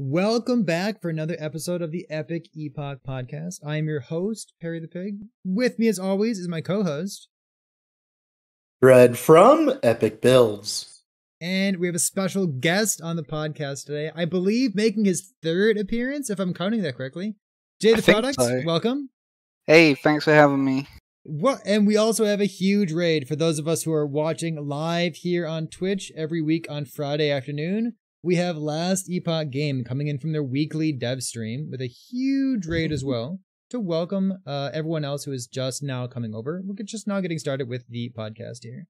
Welcome back for another episode of the Epoch podcast. I am your host, Perry the Pig. With me, as always, is my co-host, Red from Epic Builds. And we have a special guest on the podcast today. I believe making his third appearance, if I'm counting that correctly. JayTheProduct, so. Welcome. Hey, thanks for having me. And we also have a huge raid for those of us who are watching live here on Twitch every week on Friday afternoon. We have Last Epoch Game coming in from their weekly dev stream with a huge raid as well to welcome everyone else who is just now coming over. We're just now getting started with the podcast here.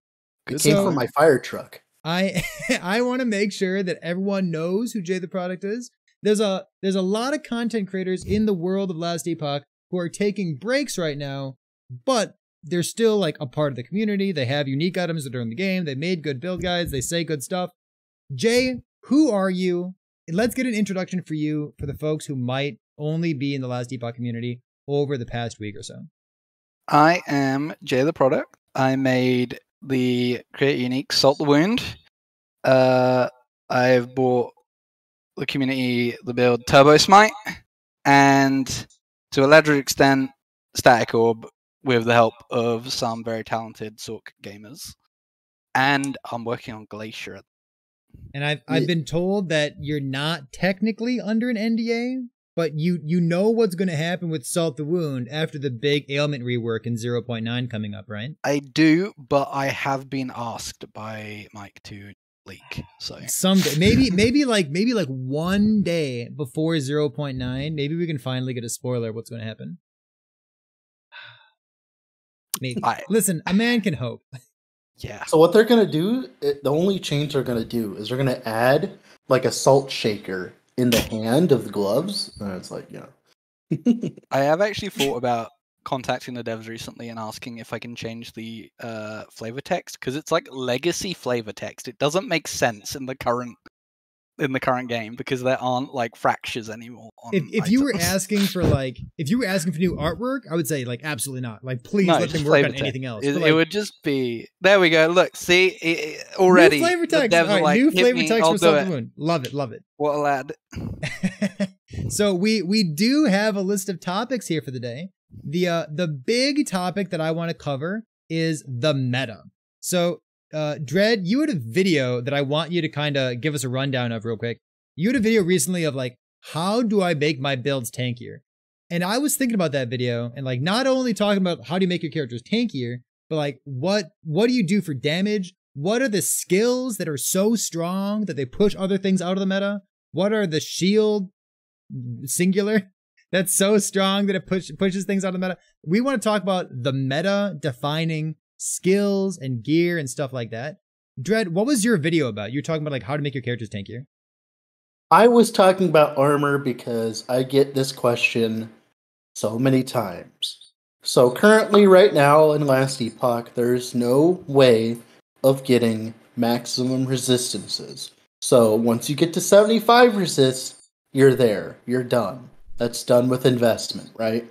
It came from my fire truck. I want to make sure that everyone knows who JayTheProduct is. There's a lot of content creators in the world of Last Epoch who are taking breaks right now, but they're still like a part of the community. They have unique items that are in the game. They made good build guides. They say good stuff. Jay, who are you? And let's get an introduction for you for the folks who might only be in the Last Epoch community over the past week or so. I am JayTheProduct. I made the Create Unique Salt the Wound. I've bought the community the build Turbo Smite, and to a lesser extent, Static Orb with the help of some very talented Sork gamers. And I'm working on Glacier. And I've been told that you're not technically under an NDA, but you know what's going to happen with Salt the Wound after the big ailment rework in 0.9 coming up, right? I do, but I have been asked by Mike to leak. So someday, maybe like one day before 0.9, maybe we can finally get a spoiler of what's going to happen. Maybe. Listen, a man can hope. Yeah. So what they're going to do, the only change they're going to do is they're going to add like a salt shaker in the hand of the gloves. And it's like, I have actually thought about contacting the devs recently and asking if I can change the flavor text, because it's like legacy flavor text. It doesn't make sense in the current game because there aren't like fractures anymore. If you were asking for new artwork, I would say like absolutely not. Like please let them work on anything else. It would just be there. We go. Look, see already new flavor text. All right, new flavor text for Salt the Wound. Love it. What a lad. So we do have a list of topics here for the day. The big topic that I want to cover is the meta. So Dread, you had a video that I want you to kind of give us a rundown of real quick. You had a video recently of like, how do I make my builds tankier? And I was thinking about that video and like not only talking about how do you make your characters tankier, but like what do you do for damage? What are the skills that are so strong that they push other things out of the meta? What are the shield singular that's so strong that it pushes things out of the meta? We want to talk about the meta defining skills and gear and stuff like that. Dread, what was your video about? You're talking about like how to make your characters tankier. I was talking about armor because I get this question so many times. So currently right now in Last Epoch, there's no way of getting maximum resistances. So once you get to 75 resist, you're there. You're done. That's done with investment, right?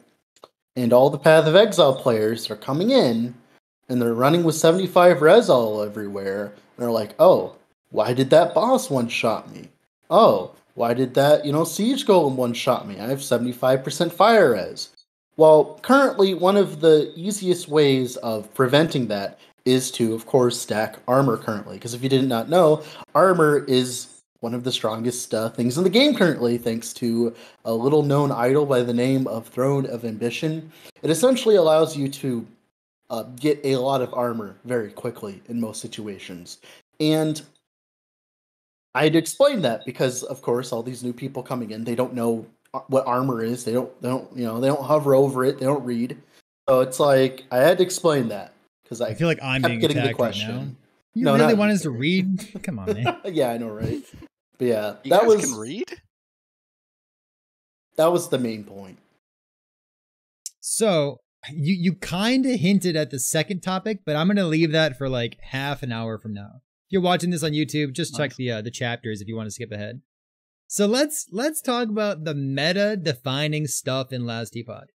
And all the Path of Exile players are coming in and they're running with 75 res all everywhere. And they're like, oh, why did that boss one-shot me? Oh, why did that, Siege Golem one-shot me? I have 75% fire res. Well, currently, one of the easiest ways of preventing that is to, of course, stack armor currently. Because if you did not know, armor is one of the strongest things in the game currently, thanks to a little-known idol by the name of Throne of Ambition. It essentially allows you to get a lot of armor very quickly in most situations. And I had to explain that because, of course, all these new people coming in, they don't know what armor is. They don't hover over it. They don't read. So it's like I had to explain that because I feel like I'm being getting the question. Right now. You really want us to read? Come on, man. Yeah, I know, right? But yeah, you guys can read. That was the main point. So you kind of hinted at the second topic, but I'm going to leave that for like half an hour from now. If you're watching this on YouTube, just check the chapters if you want to skip ahead. So let's talk about the meta defining stuff in Last Epoch.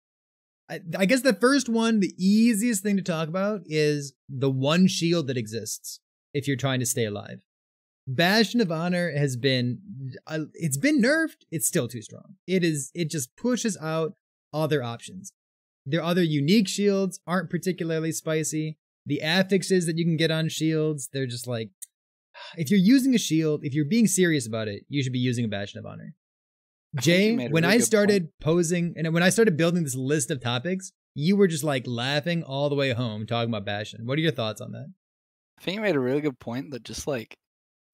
I guess the first one, the easiest thing to talk about is the one shield that exists if you're trying to stay alive. Bastion of Honor has been, it's been nerfed. It's still too strong. It just pushes out other options. Their other unique shields aren't particularly spicy. The affixes that you can get on shields, they're just like, if you're using a shield, if you're being serious about it, you should be using a Bastion of Honor. Jay, when I started posing, and when I started building this list of topics, you were just like laughing all the way home talking about Bastion. What are your thoughts on that? I think you made a really good point that just like,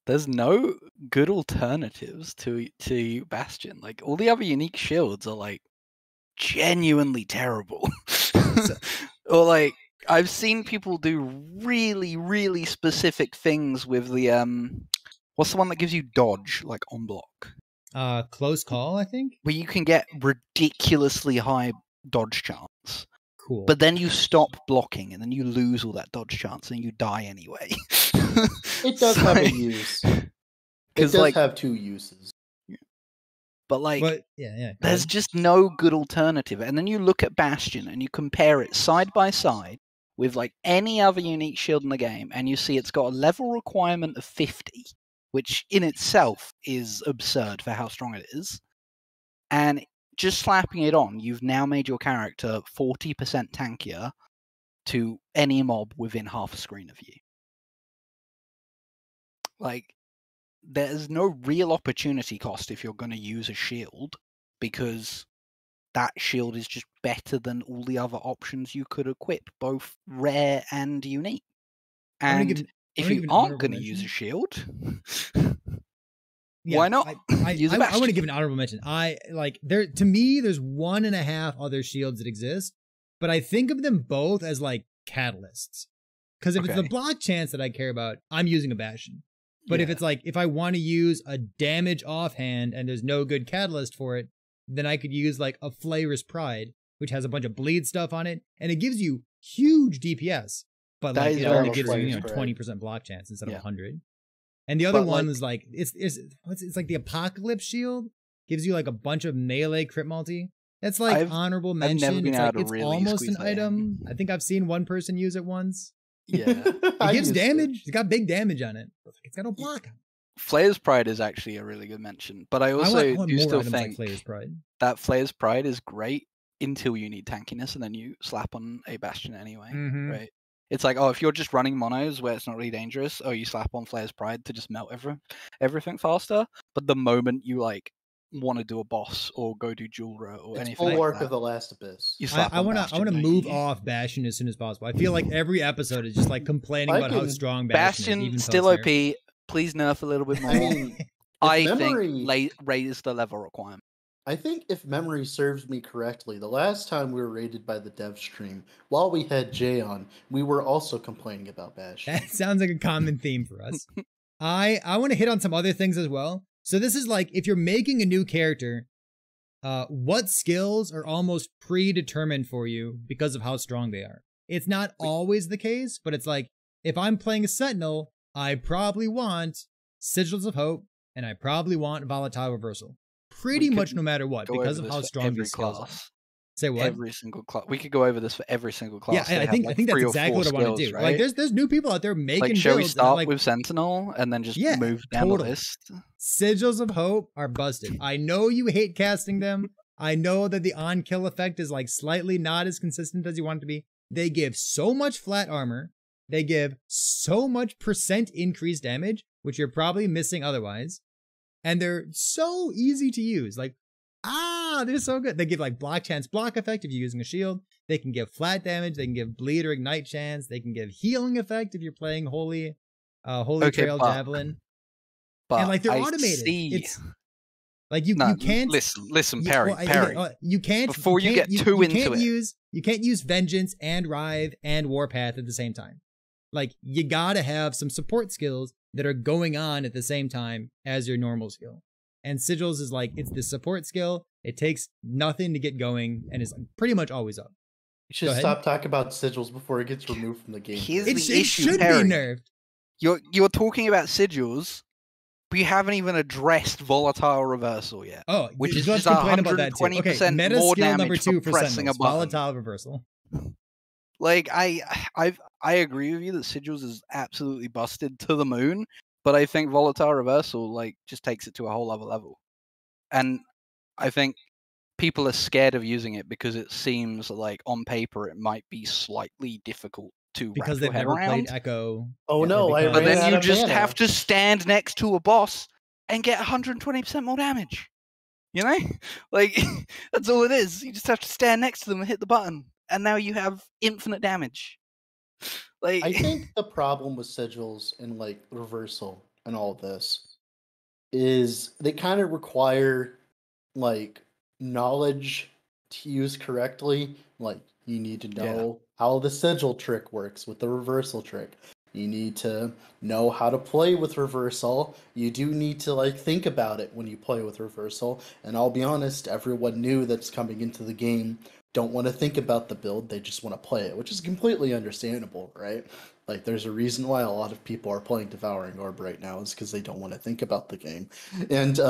there's no good alternatives to Bastion. Like, all the other unique shields are like genuinely terrible. Or like, I've seen people do really, really specific things with the what's the one that gives you dodge, like on block? Close call, I think. Where you can get ridiculously high dodge chance. Cool. But then you stop blocking, and then you lose all that dodge chance, and you die anyway. It does have a use. It does like, have two uses. But like, yeah, there's just no good alternative. And then you look at Bastion, and you compare it side by side with like any other unique shield in the game, and you see it's got a level requirement of 50, which in itself is absurd for how strong it is. And just slapping it on, you've now made your character 40% tankier to any mob within half a screen of you. Like, there's no real opportunity cost if you're going to use a shield, because that shield is just better than all the other options you could equip, both rare and unique. And if you aren't going to use a shield, why not? I want to give an honorable mention. To me, there's 1.5 other shields that exist, but I think of them both as like catalysts. Because if it's the block chance that I care about, I'm using a Bastion. But if it's like, if I want to use a damage offhand and there's no good catalyst for it, then I could use like a Flavor's Pride, which has a bunch of bleed stuff on it, and it gives you huge DPS. But like, it only gives you 20% block chance instead of 100. And the other one is like, it's like the Apocalypse Shield, gives you like a bunch of melee crit multi. That's like honorable mention. It's almost an item. I think I've seen one person use it once. Yeah. It gives damage. It's got big damage on it. It's got no block. Flair's Pride is actually a really good mention. But I also do still think that Flair's Pride is great until you need tankiness, and then you slap on a Bastion anyway. Right? It's like, oh, if you're just running monos where it's not really dangerous, you slap on Flair's Pride to just melt everything faster. But the moment you like want to do a boss or go do Jewelra or anything full like work that, of the last abyss. I want to move off Bastion as soon as possible. I feel like every episode is just like complaining about how strong Bastion is. Bastion still OP. Please nerf a little bit more. I think raise the level requirement. I think if memory serves me correctly, the last time we were raided by the dev stream, while we had Jay on, we were also complaining about Bastion. That sounds like a common theme for us. I want to hit on some other things as well. So this is like, if you're making a new character, what skills are almost predetermined for you because of how strong they are. It's not always the case, but it's like, if I'm playing a Sentinel, I probably want Sigils of Hope, and I probably want Volatile Reversal. Pretty much no matter what, because of how strong these skills are. Say what? Every single class. We could go over this for every single class. Yeah, I think that's exactly what I want to do. Right? Like, there's new people out there making builds. Shall we start with Sentinel and then just move down the list? Sigils of Hope are busted. I know you hate casting them. I know that the on-kill effect is like slightly not as consistent as you want it to be. They give so much flat armor. They give so much % increased damage, which you're probably missing otherwise. And they're so easy to use. Like, they're so good. They give like block chance block effect if you're using a shield. They can give flat damage. They can give bleed or ignite chance. They can give healing effect if you're playing Holy Trail Javelin. And like, they're automated. It's like you can't listen, Perry. You can't before you get too into it. You can't use Vengeance and Writhe and Warpath at the same time. Like, you gotta have some support skills that are going on at the same time as your normal skill. And Sigils is like, it's the support skill. It takes nothing to get going and is pretty much always up. You should stop talking about Sigils before it gets removed from the game. It should be nerfed. You're talking about Sigils, but you haven't even addressed Volatile Reversal yet. Oh, which is just 120% meta more skill damage number 2 for for pressing Sentinels, a button. Volatile Reversal. Like, I agree with you that Sigils is absolutely busted to the moon, But I think Volatile Reversal like just takes it to a whole other level. And I think people are scared of using it because it seems like on paper it might be slightly difficult to Because wrap your they've head never around. played Echo. Oh no, I because- But ran then out you of just mana. have to stand next to a boss and get 120% more damage. You know? Like, that's all it is. You just have to stand next to them and hit the button. And now you have infinite damage. Like, I think the problem with sigils and like reversal and all of this is they kind of require like knowledge to use correctly. Like you need to know how the sigil trick works with the reversal trick. You need to know how to play with reversal. You do need to like think about it when you play with reversal. And I'll be honest, everyone new that's coming into the game don't want to think about the build. They just want to play it, which is completely understandable, right? Like there's a reason why a lot of people are playing Devouring Orb right now is because they don't want to think about the game. And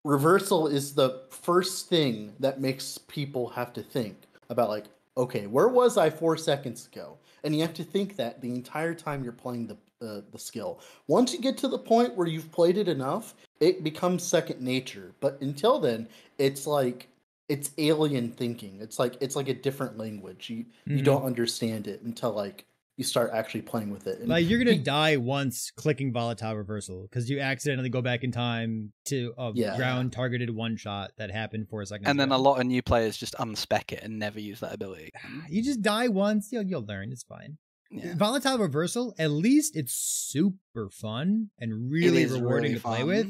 reversal is the first thing that makes people have to think about like, okay, where was I 4 seconds ago? And you have to think that the entire time you're playing the skill. Once you get to the point where you've played it enough, it becomes second nature. But until then, it's like it's alien thinking. It's like a different language. You don't understand it until like you start actually playing with it. And like you're gonna die once clicking Volatile Reversal because you accidentally go back in time to a ground targeted one shot that happened 4 seconds and then ago. a lot of new players just unspec it and never use that ability. You just die once, you'll learn. It's fine. Yeah. Volatile Reversal, at least it's super fun and really rewarding to play with.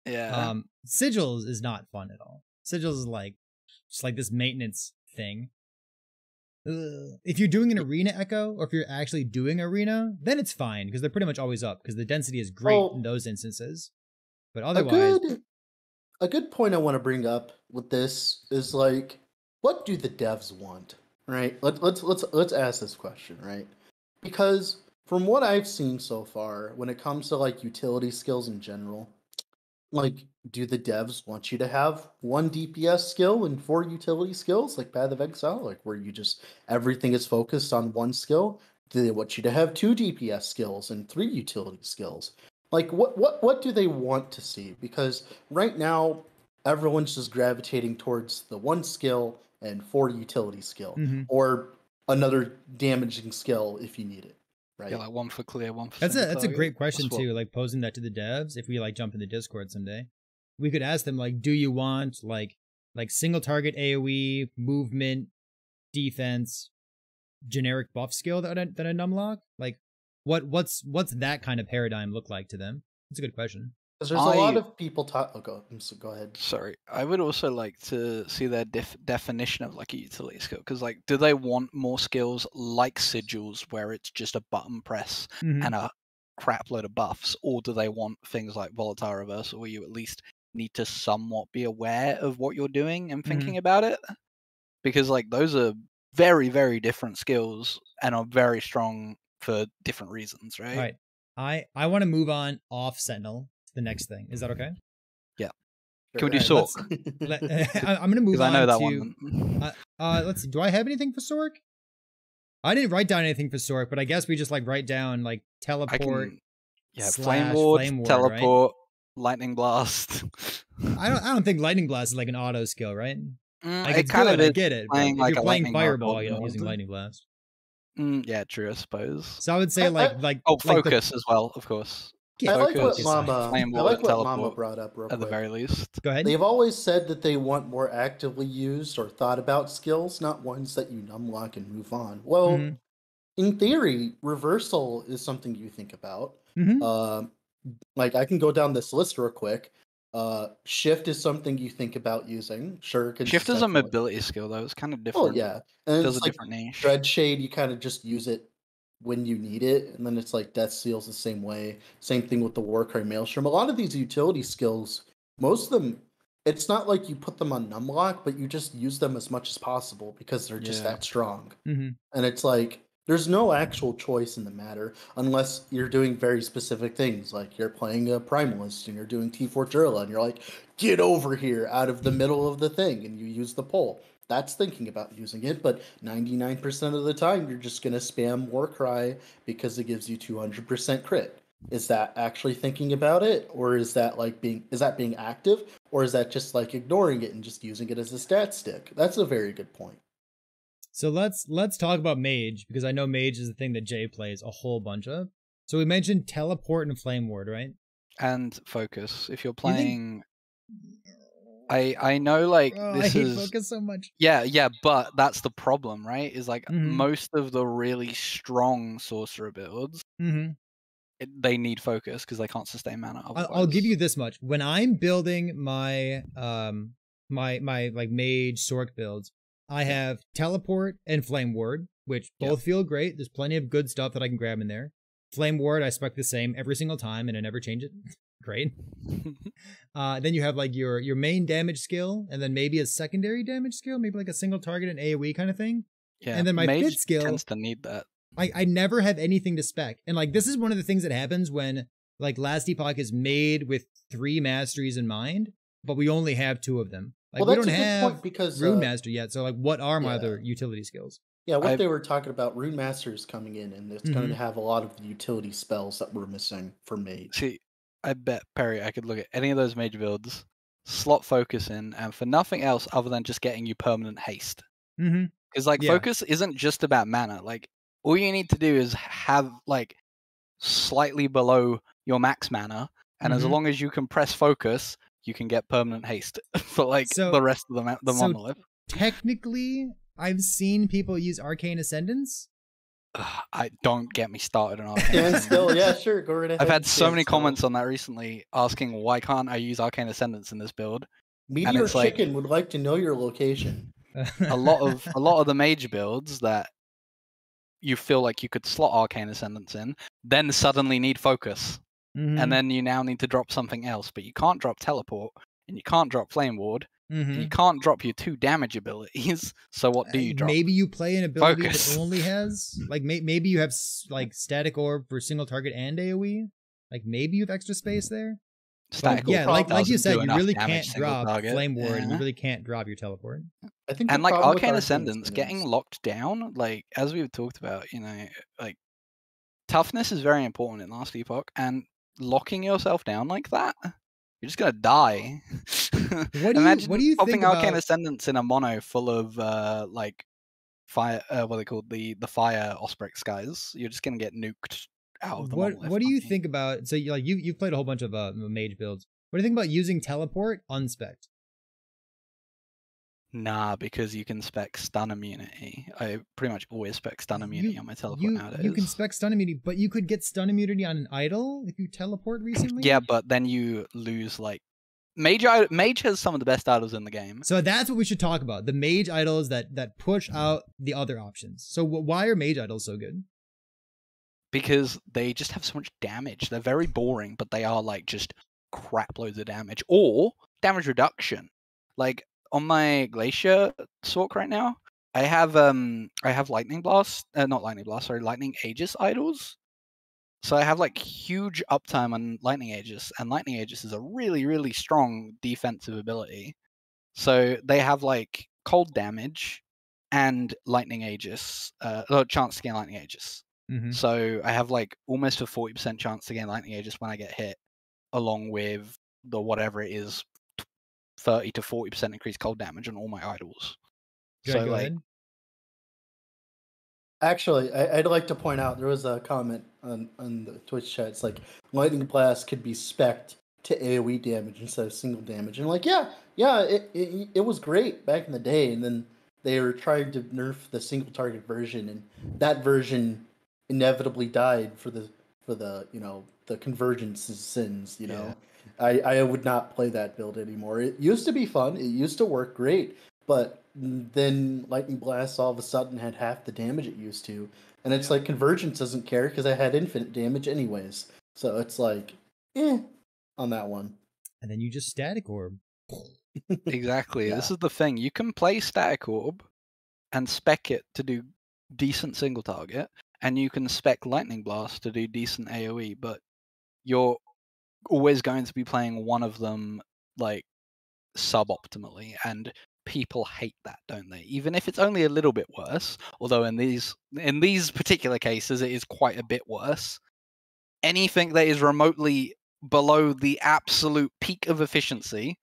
Yeah. Sigils is not fun at all. Sigils is like just like this maintenance thing. If you're doing an arena echo, or if you're actually doing arena, then it's fine because they're pretty much always up because the density is great in those instances. But otherwise, a good point I want to bring up with this is like, what do the devs want? Right? Let's ask this question, right? Because from what I've seen so far, when it comes to like utility skills in general, like, do the devs want you to have 1 DPS skill and 4 utility skills, like Path of Exile, like where you just everything is focused on 1 skill? Do they want you to have 2 DPS skills and 3 utility skills? Like, what do they want to see? Because right now, everyone's just gravitating towards the 1 skill and 4 utility skill, or another damaging skill if you need it. Right? Yeah, like 1 for clear, 1 for that's target. a great question too. Like posing that to the devs. If we like jump in the Discord someday, we could ask them like, do you want like single target AOE, movement, defense, generic buff skill that a numlock? Like, what's that kind of paradigm look like to them? It's a good question. Because there's a lot of people talk. Oh, go ahead. Sorry, I would also like to see their definition of like a utility skill. Because like, do they want more skills like sigils, where it's just a button press and a crap load of buffs, or do they want things like Volatile Reversal, where you at least need to somewhat be aware of what you're doing and thinking about it? Because like those are very, very different skills and are very strong for different reasons, right? All right. I want to move on off Sentinel to the next thing. Is that okay? Yeah. Sure. Can we do Sork? I'm going to move on. I know that to, one. Let's see. Do I have anything for Sork? I didn't write down anything for Sork, but I guess we just like write down like teleport. Flame Ward, teleport, right? Lightning Blast. I don't think Lightning Blast is like an auto skill, right? Like it's kind good, of I get it. But if you're playing Fireball, you're not using Lightning Blast. Yeah, true, I suppose. So I would say focus as well, of course. I like what Mama brought up real quick. At the very least. Go ahead. They've always said that they want more actively used or thought about skills, not ones that you numlock and move on. Well, in theory, reversal is something you think about. Like I can go down this list real quick. Shift is something you think about using. Sure, Shift is a mobility skill though. It's kind of different. Oh yeah, and it's a like different niche. Dread Shade, you kind of just use it when you need it, and then it's like Death Seal's the same way. Same thing with the Warcry Maelstrom. A lot of these utility skills, most of them, it's not like you put them on numlock, but you just use them as much as possible because they're just that strong. And it's like there's no actual choice in the matter unless you're doing very specific things, like you're playing a Primalist and you're doing T4 Turla, and you're like, get over here out of the middle of the thing, and you use the pole. That's thinking about using it, but 99% of the time, you're just going to spam Warcry because it gives you 200% crit. is that actually thinking about it, or is that being active, or is that just like ignoring it and just using it as a stat stick? That's a very good point. So let's talk about Mage, because I know Mage is the thing that Jay plays a whole bunch of. So we mentioned Teleport and Flame Ward, right? And Focus. If you're Do you think- playing, I know like Oh, this I hate is Focus so much. yeah, but that's the problem, right? Is like Mhm. most of the really strong sorcerer builds, Mm-hmm. they need Focus because they can't sustain mana. I'll give you Otherwise. this much. When I'm building my my like Mage Sork builds, I have Teleport and Flame Ward, which both feel great. There's plenty of good stuff that I can grab in there. Flame Ward, I spec the same every single time, and I never change it. Great. Then you have like your main damage skill, and then maybe a secondary damage skill, maybe like a single target and AoE kind of thing. Yeah, And then my Mage fifth skill tends to need that. I never have anything to spec. And like this is one of the things that happens when like Last Epoch is made with 3 masteries in mind, but we only have 2 of them. Like Well, we that's don't a good have point because Rune Master yet. So like what are my yeah. other utility skills? Yeah, what I- they were talking about, Rune Masters coming in, and it's going to have a lot of the utility spells that we're missing for Mage. See, I bet Perry, I could look at any of those Mage builds, slot Focus in, and for nothing else other than just getting you permanent haste. Mm-hmm. Because like Yeah. Focus isn't just about mana. Like all you need to do is have like slightly below your max mana, and as Mhm. long as you can press Focus, you can get permanent haste for like So- the rest of the so- monolith. Technically, I've seen people use Arcane Ascendance. I don't get me started on Arcane. And Ascendance. still, yeah, sure, go right ahead. I've had and so stand many still. comments on that recently, asking why can't I use Arcane Ascendance in this build. Meteor it's like- Chicken would like to know your location. A lot of the Mage builds that you feel like you could slot Arcane Ascendance in, then suddenly need Focus. Mhm. And then you now need to drop something else, but you can't drop Teleport, and you can't drop Flame Ward, and you Mhm. can't drop your 2 damage abilities. So what do you drop? Maybe you play an ability Focus. that only has like maybe you have like Static Orb for single target and AoE. Like maybe you have extra space there. Static But yeah, Orb like you doesn't said, do you enough really damage can't single drop target. Flame Ward, and you Yeah. really can't drop your Teleport. I think, And the like problem with Arcane Ascendance, Ascendance getting locked down, like as we've talked about, like toughness is very important in Last Epoch, and locking yourself down like that, you're just gonna die. What do you popping think Arcane about- Ascendance in a mono full of like fire? What are they called? The fire Osprex guys. You're just gonna get nuked out of the monolith. What do you aren't think about? So you've played a whole bunch of Mage builds. What do you think about using Teleport unspec'd? Nah, because you can spec stun immunity. I pretty much always spec stun immunity on my teleport nowadays. You can spec stun immunity, but you could get stun immunity on an idol if you teleport recently. Yeah, but then you lose like Mage has some of the best idols in the game. So that's what we should talk about. The Mage idols that push out the other options. So why are Mage idols so good? Because they just have so much damage. They're very boring, but they are like just crap loads of damage or damage reduction. Like on my Glacier Sork right now, I have Lightning Blast, not Lightning Blast, sorry, Lightning Aegis idols. So I have like huge uptime on Lightning Aegis, and Lightning Aegis is a really, really strong defensive ability. So they have like cold damage and Lightning Aegis, chance to gain Lightning Aegis. Mhm. So I have like almost a 40% chance to gain Lightning Aegis when I get hit, along with the whatever it is, 30 to 40% increased cold damage on all my idols. Go ahead, So go like, ahead. Actually, I'd like to point out there was a comment on the Twitch chat. It's like Lightning Blast could be spec'd to AoE damage instead of single damage, and like it was great back in the day, and then they were trying to nerf the single target version, and that version inevitably died for the the convergence sins. I would not play that build anymore. It used to be fun. It used to work great, but then Lightning Blast all of a sudden had half the damage it used to, and it's like Convergence doesn't care because I had infinite damage anyways. So it's like, on that one. And then you just Static Orb. exactly. Yeah. This is the thing. You can play Static Orb and spec it to do decent single target, and you can spec Lightning Blast to do decent AoE, but you're always going to be playing one of them like suboptimally, and people hate that, don't they? Even if it's only a little bit worse, although in these particular cases it is quite a bit worse. anything that is remotely below the absolute peak of efficiency,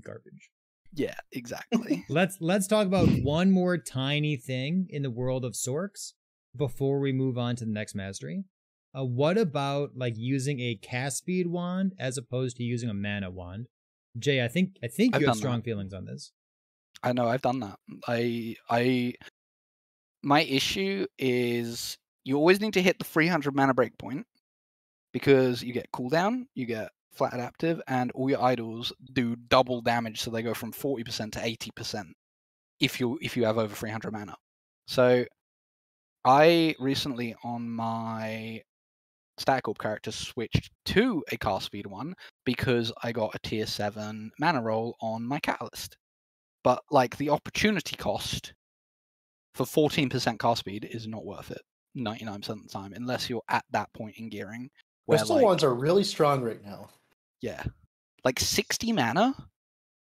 Garbage. yeah, exactly. Let's talk about one more tiny thing in the world of Sorks before we move on to the next mastery. What about like using a cast speed wand as opposed to using a mana wand? Jay, I think you have strong feelings on this. I know, I've done that. My issue is you always need to hit the 300 mana breakpoint because you get cooldown, you get flat adaptive, and all your idols do double damage, so they go from 40% to 80% if you have over 300 mana. So I recently on my Static Orb character switched to a cast speed one because I got a tier 7 mana roll on my Catalyst. But like the opportunity cost for 14% cast speed is not worth it 99% of the time, unless you're at that point in gearing. Where, Crystal like, wands are really strong right now. Yeah. Like 60 mana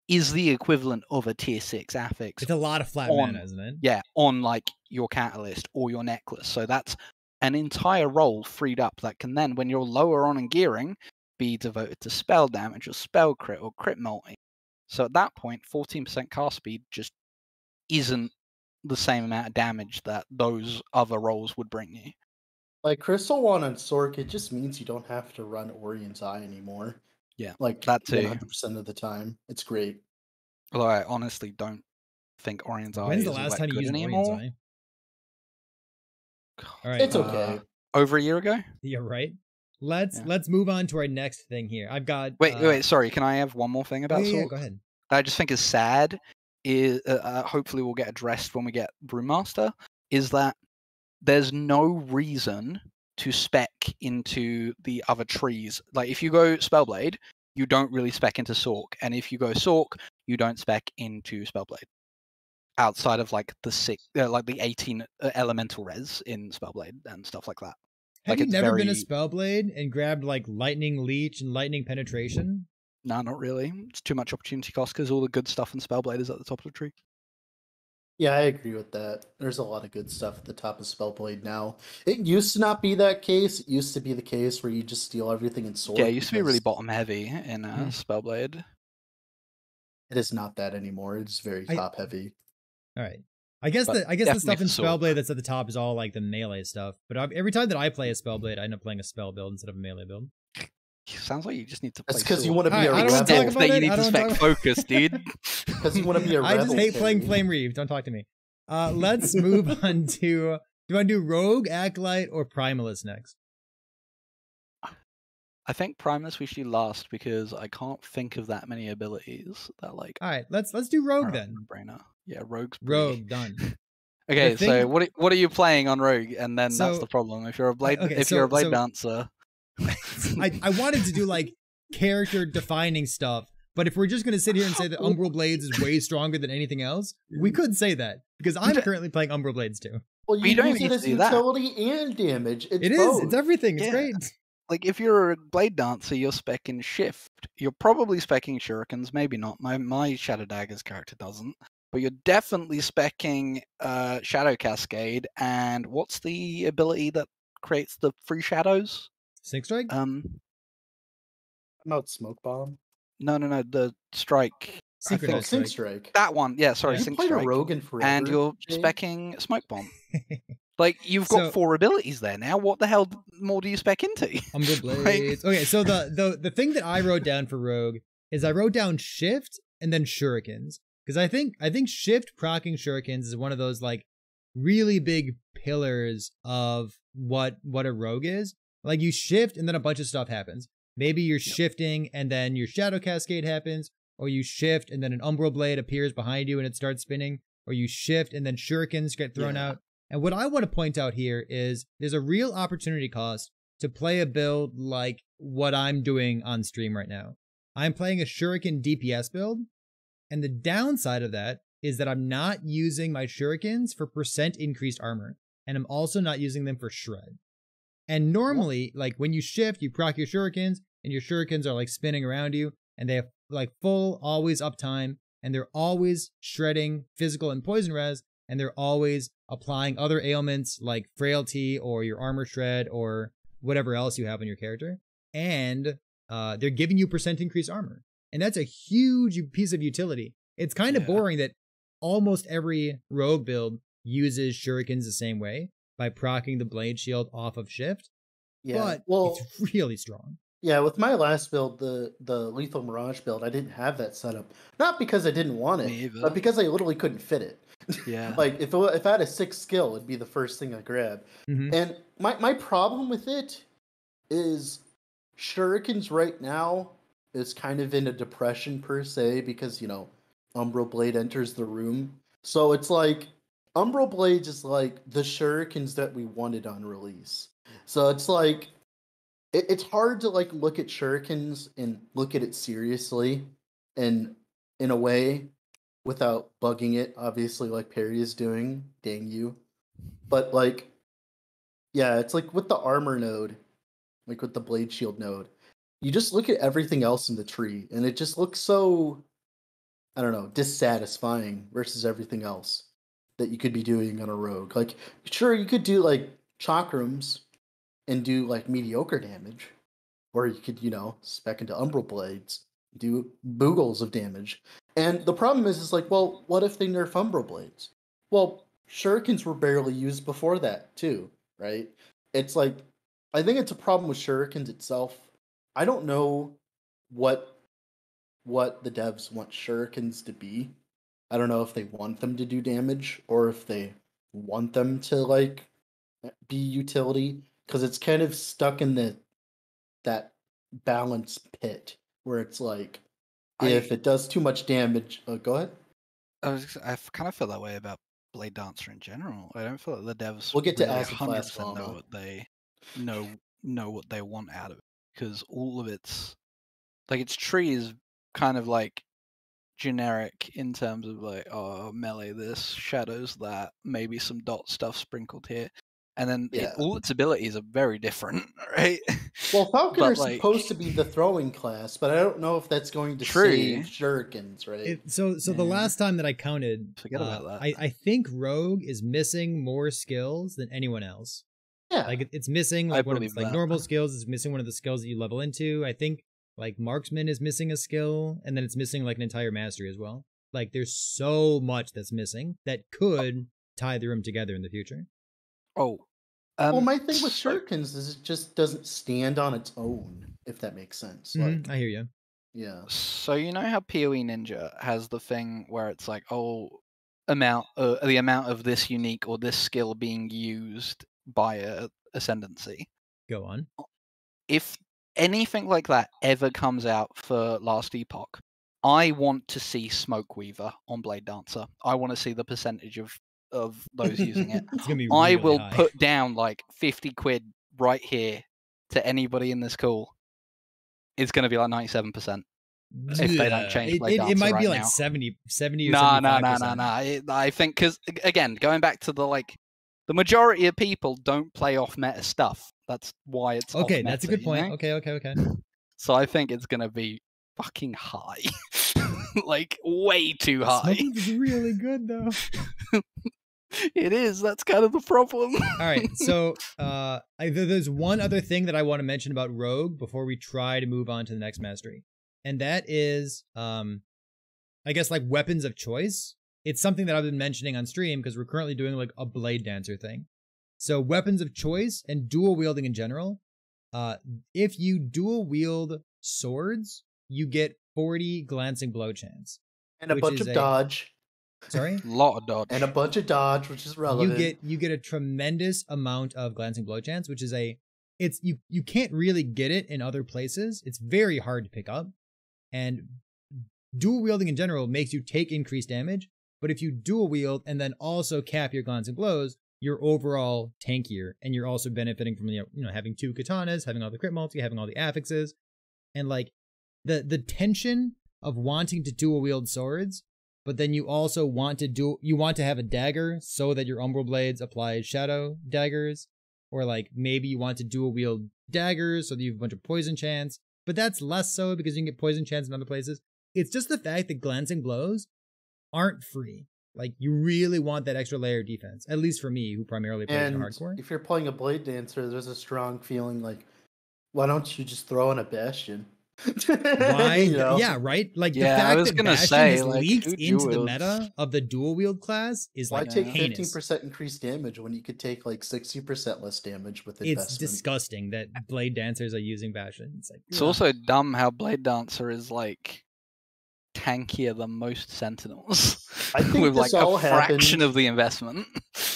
is the equivalent of a tier 6 affix. It's a lot of flat mana, isn't it? Yeah, on like your Catalyst or your Necklace. So that's an entire roll freed up that can then, when you're lower on in gearing, be devoted to spell damage or spell crit or crit multi. So at that point, 14% cast speed just isn't the same amount of damage that those other rolls would bring you. Like Crystal Wand on Sork, it just means you don't have to run Orion's Eye anymore. Yeah, like that too. 100% of the time. It's great. Although I honestly don't think Orion's Eye When's is the last time you good used anymore. Orion's Eye? All right, It's okay. Over a year ago? Yeah, right. Let's move on to our next thing here. I've got wait. Sorry, can I have one more thing about yeah, Sorks? go ahead. That I just think is sad. Is hopefully will get addressed when we get Brewmaster. Is that there's no reason to spec into the other trees. Like if you go Spellblade, you don't really spec into Sork, and if you go Sork, you don't spec into Spellblade. Outside of like the 18 elemental res in Spellblade and stuff like that. Have like you never been a Spellblade and grabbed like Lightning Leech and Lightning Penetration? No, not really. It's too much opportunity cost because all the good stuff in Spellblade is at the top of the tree. Yeah, I agree with that. There's a lot of good stuff at the top of Spellblade now. It used to not be that case. It used to be the case where you just steal everything in Sork. Yeah, it used to be really bottom heavy in Spellblade. It is not that anymore. It's very top heavy. All right. I guess the stuff in Spellblade that's at the top is all like the melee stuff. But every time that I play a Spellblade, I end up playing a spell build instead of a melee build. Sounds like you just need to play. That's because you want to be a rebel. That you need to spec focus, dude. Because you want to be a rebel. I just hate playing Flame Reeve. Don't talk to me. Let's move on to. Do you want to do Rogue, Acolyte, or Primalist next? I think Primalist we should do last because I can't think of that many abilities that like. All right, let's do Rogue then. Brainer. Yeah, Rogue's Rogue done. Okay, so what are you playing on Rogue? And then that's the problem. If you're a blade, you're a blade dancer. I wanted to do like character defining stuff, but if we're just going to sit here and say that Umbral Blades is way stronger than anything else, we could say that because I'm currently playing Umbral Blades too. Well, you don't use even it as utility and damage. It's everything. It's great. Like if you're a blade dancer, you're specking shift. You're probably specking shurikens, maybe not. My Shadow Daggers character doesn't. But you're definitely specking Shadow Cascade, and what's the ability that creates the free shadows? Sync Strike? Not Smoke Bomb. No, the Strike. Sync Strike. That one, yeah, sorry, you Sync played Strike. a Rogue in forever, and you're specking Smoke Bomb. Like, you've got 4 abilities there now. What the hell more do you spec into? Umbral Blades. Okay, so the thing that I wrote down for Rogue is I wrote down Shift and then Shurikens. Because I think Shift proccing Shurikens is one of those like really big pillars of what a rogue is. Like you shift and then a bunch of stuff happens. Maybe you're shifting and then your Shadow Cascade happens, or you shift and then an Umbral Blade appears behind you and it starts spinning, or you shift and then Shurikens get thrown out. And what I want to point out here is there's a real opportunity cost to play a build like what I'm doing on stream right now. I'm playing a Shuriken DPS build. And the downside of that is that I'm not using my shurikens for % increased armor. And I'm also not using them for shred. And normally, like when you shift, you proc your shurikens, and your shurikens are like spinning around you, and they have like full, always uptime, and they're always shredding physical and poison res, and they're always applying other ailments like frailty or your armor shred or whatever else you have on your character, and they're giving you % increased armor. And that's a huge piece of utility. It's kind of boring that almost every rogue build uses shurikens the same way by proccing the blade shield off of shift. Yeah, But it's really strong. Yeah, with my last build, the Lethal Mirage build, I didn't have that setup. Not because I didn't want it, but because I literally couldn't fit it. Yeah. Like, if I had a 6 skill, it'd be the first thing I grab. And my problem with it is shurikens right now is kind of in a depression per se because, you know, Umbral Blade enters the room. So it's like, Umbral Blades is like the shurikens that we wanted on release. So it's like, it's hard to like look at shurikens and look at it seriously and in a way without bugging it, obviously, like Perry is doing. Dang you. But like, yeah, it's like with the armor node, like with the blade shield node, you just look at everything else in the tree and it just looks so, I don't know, dissatisfying versus everything else that you could be doing on a rogue. Like, sure, you could do like chakrams and do like mediocre damage, or you could, you know, spec into Umbral Blades, do boogles of damage. And the problem is like, well, what if they nerf Umbral Blades? Well, shurikens were barely used before that too, right? It's like, I think it's a problem with shurikens itself. I don't know what the devs want shurikens to be. I don't know if they want them to do damage or if they want them to like be utility, because it's kind of stuck in that balance pit where it's like, if it does too much damage, go ahead. I kind of feel that way about Blade Dancer in general. I don't feel like the devs We'll get to really acid flask 100% know what they know what they want out of it, because all of its like its tree is kind of like generic in terms of like, oh, melee this, shadows that, maybe some dot stuff sprinkled here. And then all its abilities are very different, right? Well, Falconer's like, supposed to be the throwing class, but I don't know if that's going to save shurikens, right? So the last time that I counted, forget about that. I think Rogue is missing more skills than anyone else. Yeah, like it's missing like one of its like normal skills. It's missing one of the skills that you level into. I think like Marksman is missing a skill, and then it's missing like an entire mastery as well. Like there's so much that's missing that could tie the room together in the future. Well, my thing with shurikens is it just doesn't stand on its own, if that makes sense. Like, I hear you. Yeah. So you know how POE Ninja has the thing where it's like, the amount of this unique or this skill being used by a ascendancy. Go on. If anything like that ever comes out for Last Epoch, I want to see Smoke Weaver on Blade Dancer. I want to see the percentage of those using it. It's gonna be I really will high. put down like 50 quid right here to anybody in this call. It's going to be like 97% if they don't change Blade Dancer. It might right be like now. 70 or 75%. No. I think because again, going back to the majority of people don't play off meta stuff. That's why it's okay. Off-meta, That's a good point. know? Okay. So I think it's going to be fucking high. Like way too high. It's really good though. It is. That's kind of the problem. All right. So there's one other thing that I want to mention about Rogue before we try to move on to the next mastery. And that is, I guess, like weapons of choice. It's something that I've been mentioning on stream because we're currently doing like a Blade Dancer thing. So weapons of choice and dual wielding in general. If you dual wield swords, you get 40 glancing blow chance. And a bunch of dodge. Sorry? A lot of dodge. And a bunch of dodge, which is relevant. You get a tremendous amount of glancing blow chance, which is you can't really get it in other places. It's very hard to pick up. And dual wielding in general makes you take increased damage, but if you dual wield and then also cap your glancing blows, you're overall tankier, and you're also benefiting from having 2 katanas, having all the crit multi, having all the affixes, and like the tension of wanting to dual wield swords, but then you also want to have a dagger so that your Umbral Blades apply shadow daggers, or like maybe you want to dual wield daggers so that you have a bunch of poison chance, but that's less so because you can get poison chance in other places. It's just the fact that glancing blows aren't free. Like you really want that extra layer of defense. At least for me, who primarily plays And in hardcore. if you're playing a Blade Dancer, there's a strong feeling like, why don't you just throw in a Bastion? Right? You know? Yeah, right? Like the Yeah, I fact was that gonna Bastion say, has like, leaked who into the duels? meta of the dual wield class is Why like take heinous. 15% increased damage when you could take like 60% less damage with It's investment? disgusting that Blade Dancers are using Bastion. It's like It's ugh. also dumb how Blade Dancer is like tankier than most Sentinels. I think with this like all a fraction happened- of the investment.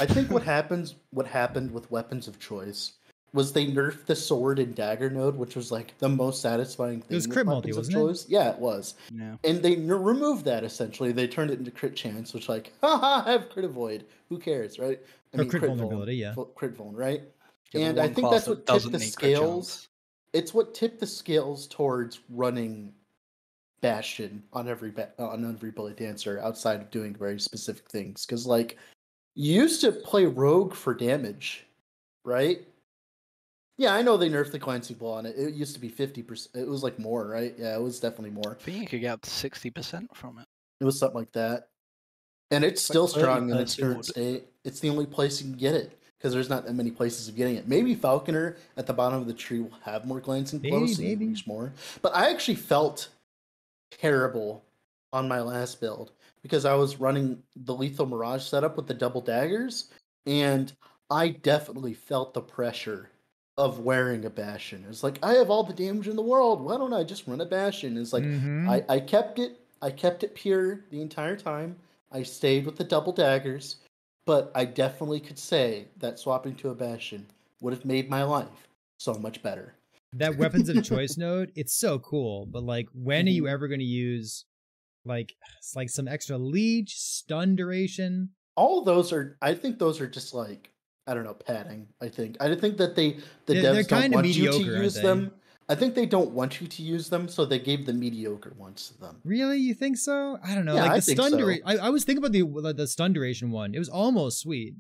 I think what happened with weapons of choice was they nerfed the sword and dagger node, which was like the most satisfying thing. It was with crit multi, weapons of wasn't it? choice. Yeah, it was. Yeah. And they removed that essentially. They turned it into crit chance, which like, haha, I have crit avoid. Who cares, right? Or crit vulnerability, yeah. Crit vuln, right? Yeah, the And I one think class that's what that tipped doesn't the need crit scales. chance. It's what tipped the scales towards running Bastion on every Blade Dancer outside of doing very specific things. Because like, you used to play Rogue for damage, right? Yeah, I know they nerfed the glancing blow on it. It used to be 50%. It was like more, right? Yeah, it was definitely more. I think you could get up to 60% from it. It was something like that. And it's still Like 30 strong in per its current sword. state. It's the only place you can get it. Because there's not that many places of getting it. Maybe Falconer at the bottom of the tree will have more glancing blows, so you Maybe. reach more. But I actually felt terrible on my last build because I was running the Lethal Mirage setup with the double daggers, and I definitely felt the pressure of wearing a Bastion. It's like, I have all the damage in the world. Why don't I just run a Bastion? It's like, Mhm. I kept it pure the entire time. I stayed with the double daggers, but I definitely could say that swapping to a Bastion would have made my life so much better. That weapons of choice node, it's so cool. But like, when are you Mhm. ever going to use like some extra leech, stun duration? All of those are, I think those are just like, I don't know, padding. I think that the They're devs don't kinda want you mediocre, to aren't use they? them. I think they don't want you to use them, so they gave the mediocre ones to them. Really, you think so? I don't know. Yeah, like I the think stun so. duration. I was thinking about the stun duration one. It was almost sweet.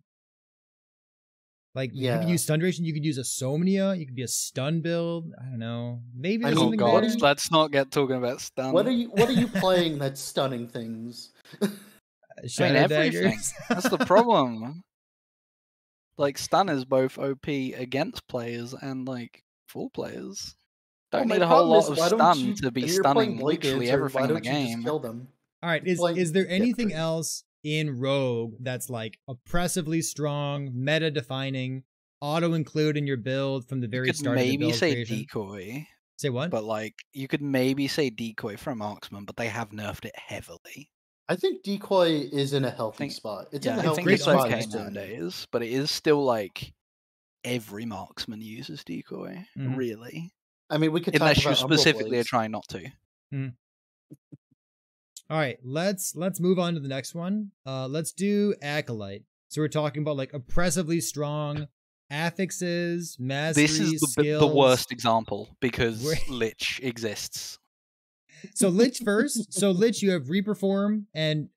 Like you Yeah. could use stun duration. You could use a Somnia. You could be a stun build. I don't know. Maybe I there's mean, Oh something god, there. let's not get talking about stun. What are you playing that's stunning things? Shadow everything. daggers. That's the problem. Like stun is both OP against players and like full players. Don't Well, my need a whole problem lot is, of why don't stun you, to be if you're playing stunning Blade literally Dancer, everything why in the don't you just game. kill them? All right. Is Like, there get anything free. else in Rogue that's like oppressively strong, meta defining, auto include in your build from the You very could start of the maybe build say creation? decoy, Say what? but like you could maybe say decoy for a marksman, but they have nerfed it heavily. I think decoy is in a healthy think- spot. It's Yeah, in a I healthy think it's spot. okay it's doing it. nowadays, but it is still like every marksman uses decoy, Mhm. really. I mean, we could Unless talk you about Umbral specifically are Blades. trying not to. All right, let's move on to the next one. Let's do Acolyte. So we're talking about like oppressively strong affixes, mastery, This is the skills. worst example because Where- Lich exists. So Lich first. So Lich, you have Reperform and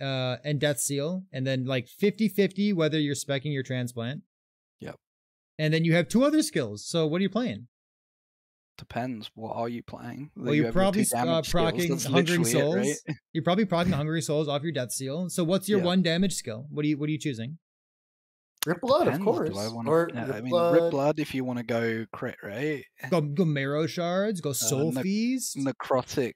Death Seal, and then like 50-50 whether you're speccing your transplant. Yep. And then you have two other skills. So what are you playing? Depends. What are you playing? Well, You you're have your probably two damage skills, proccing that's Hungering literally it, Souls. right? You're probably proccing Hungering Souls off your Death Seal. So what's your Yeah. one damage skill? What are you choosing? Rip Blood, of Depends. course. Do I want Or to? Rip I mean, Blood. Rip Blood if you want to go crit, right? Go Marrow Shards. Go Soul Feast. Necrotic.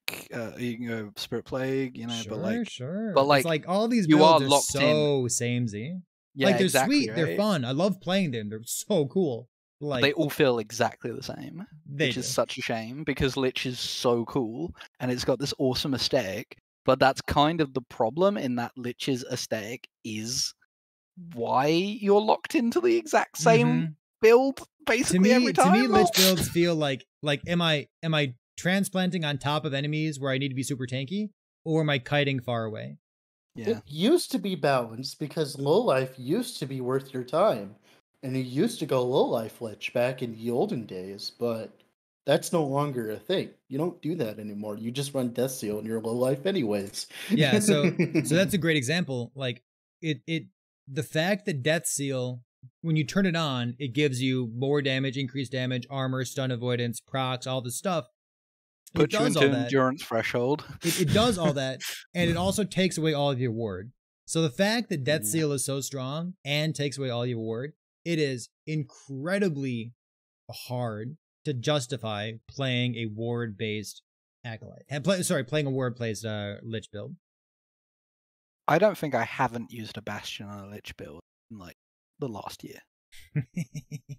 You can go Spirit Plague. You know, Sure, but like, sure. but, like, it's like all these you builds are are locked so samey. yeah, Like they're exactly, sweet, they're right? fun. I love playing them. They're so cool. But Like they all feel exactly the same, they which do. is such a shame because Lich is so cool and it's got this awesome aesthetic. But that's kind of the problem in that Lich's aesthetic is why you're locked into the exact same Mhm. build basically every time. To me, Lich builds feel like am I transplanting on top of enemies where I need to be super tanky, or am I kiting far away? Yeah, It used to be balanced because low life used to be worth your time. And you used to go low life Lich back in the olden days, but that's no longer a thing. You don't do that anymore. You just run Death Seal and you're low life anyways. Yeah, so that's a great example. Like the fact that Death Seal, when you turn it on, it gives you more damage, increased damage, armor, stun avoidance, procs, all this stuff. put you does all into that. endurance threshold. It does all that, and it also takes away all of your ward. So the fact that Death Seal is so strong and takes away all your ward, it is incredibly hard to justify playing a ward-based Acolyte. Playing a ward-based Lich build. I don't think I haven't used a Bastion on a Lich build in like the last year.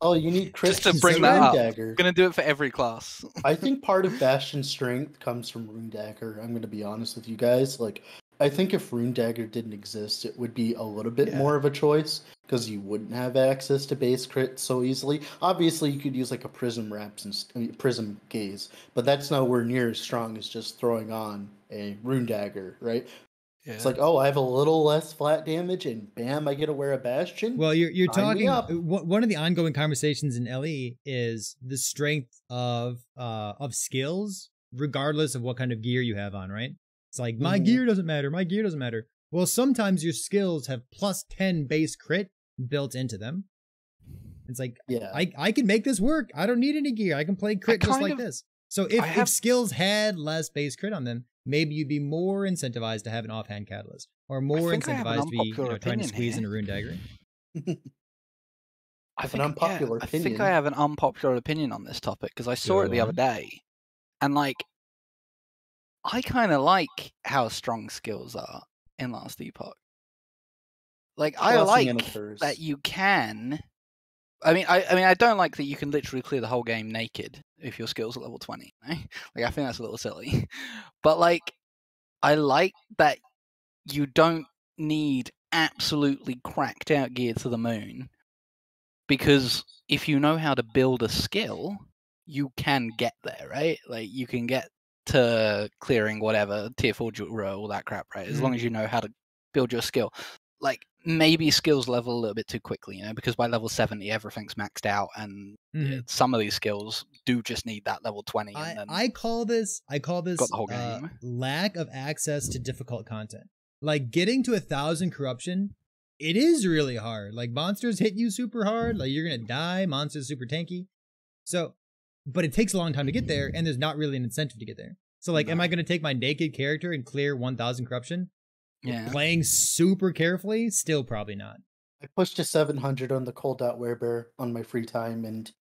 Oh, you need Just to Christian bring that up. Dagger. I'm gonna do it for every class. I think part of Bastion's strength comes from Rune Dagger. I'm gonna be honest with you guys. Like, I think if Rune Dagger didn't exist, it would be a little bit more of a choice because you wouldn't have access to base crit so easily. Obviously, you could use like a Prism Wraps and Prism Gaze, but that's nowhere near as strong as just throwing on a Rune Dagger, right? Yeah. It's like, oh, I have a little less flat damage, and bam, I get to wear a Bastion. Well, you're talking. One of the ongoing conversations in LE is the strength of skills, regardless of what kind of gear you have on, right? It's like, my gear doesn't matter. My gear doesn't matter. Well, sometimes your skills have plus 10 base crit built into them. It's like, I can make this work. I don't need any gear. I can play crit just like this. So if skills had less base crit on them, maybe you'd be more incentivized to have an offhand catalyst, or more incentivized to be trying to squeeze in a Rune Dagger. I think I have an unpopular opinion on this topic because I saw it the other day, and like, I kind of like how strong skills are in Last Epoch. Like, I like that you can. I mean, I don't like that you can literally clear the whole game naked if your skills are level 20. Eh? Like, I think that's a little silly. But like, I like that you don't need absolutely cracked out gear to the moon, because if you know how to build a skill, you can get there, right? Like, you can get to clearing whatever tier 4 Jura, all that crap, right? As long as you know how to build your skill. Like, maybe skills level a little bit too quickly, you know, because by level 70 everything's maxed out, and some of these skills do just need that level 20. And then I call this got the whole game. Lack of access to difficult content. Like, getting to 1,000 corruption, it is really hard. Like, monsters hit you super hard, like you're gonna die. Monsters super tanky. So, but it takes a long time to get there, and there's not really an incentive to get there. So like, am I gonna take my naked character and clear 1,000 corruption? Yeah. Playing super carefully? Still probably not. I pushed to 700 on the Cold Out Werebear on my free time, and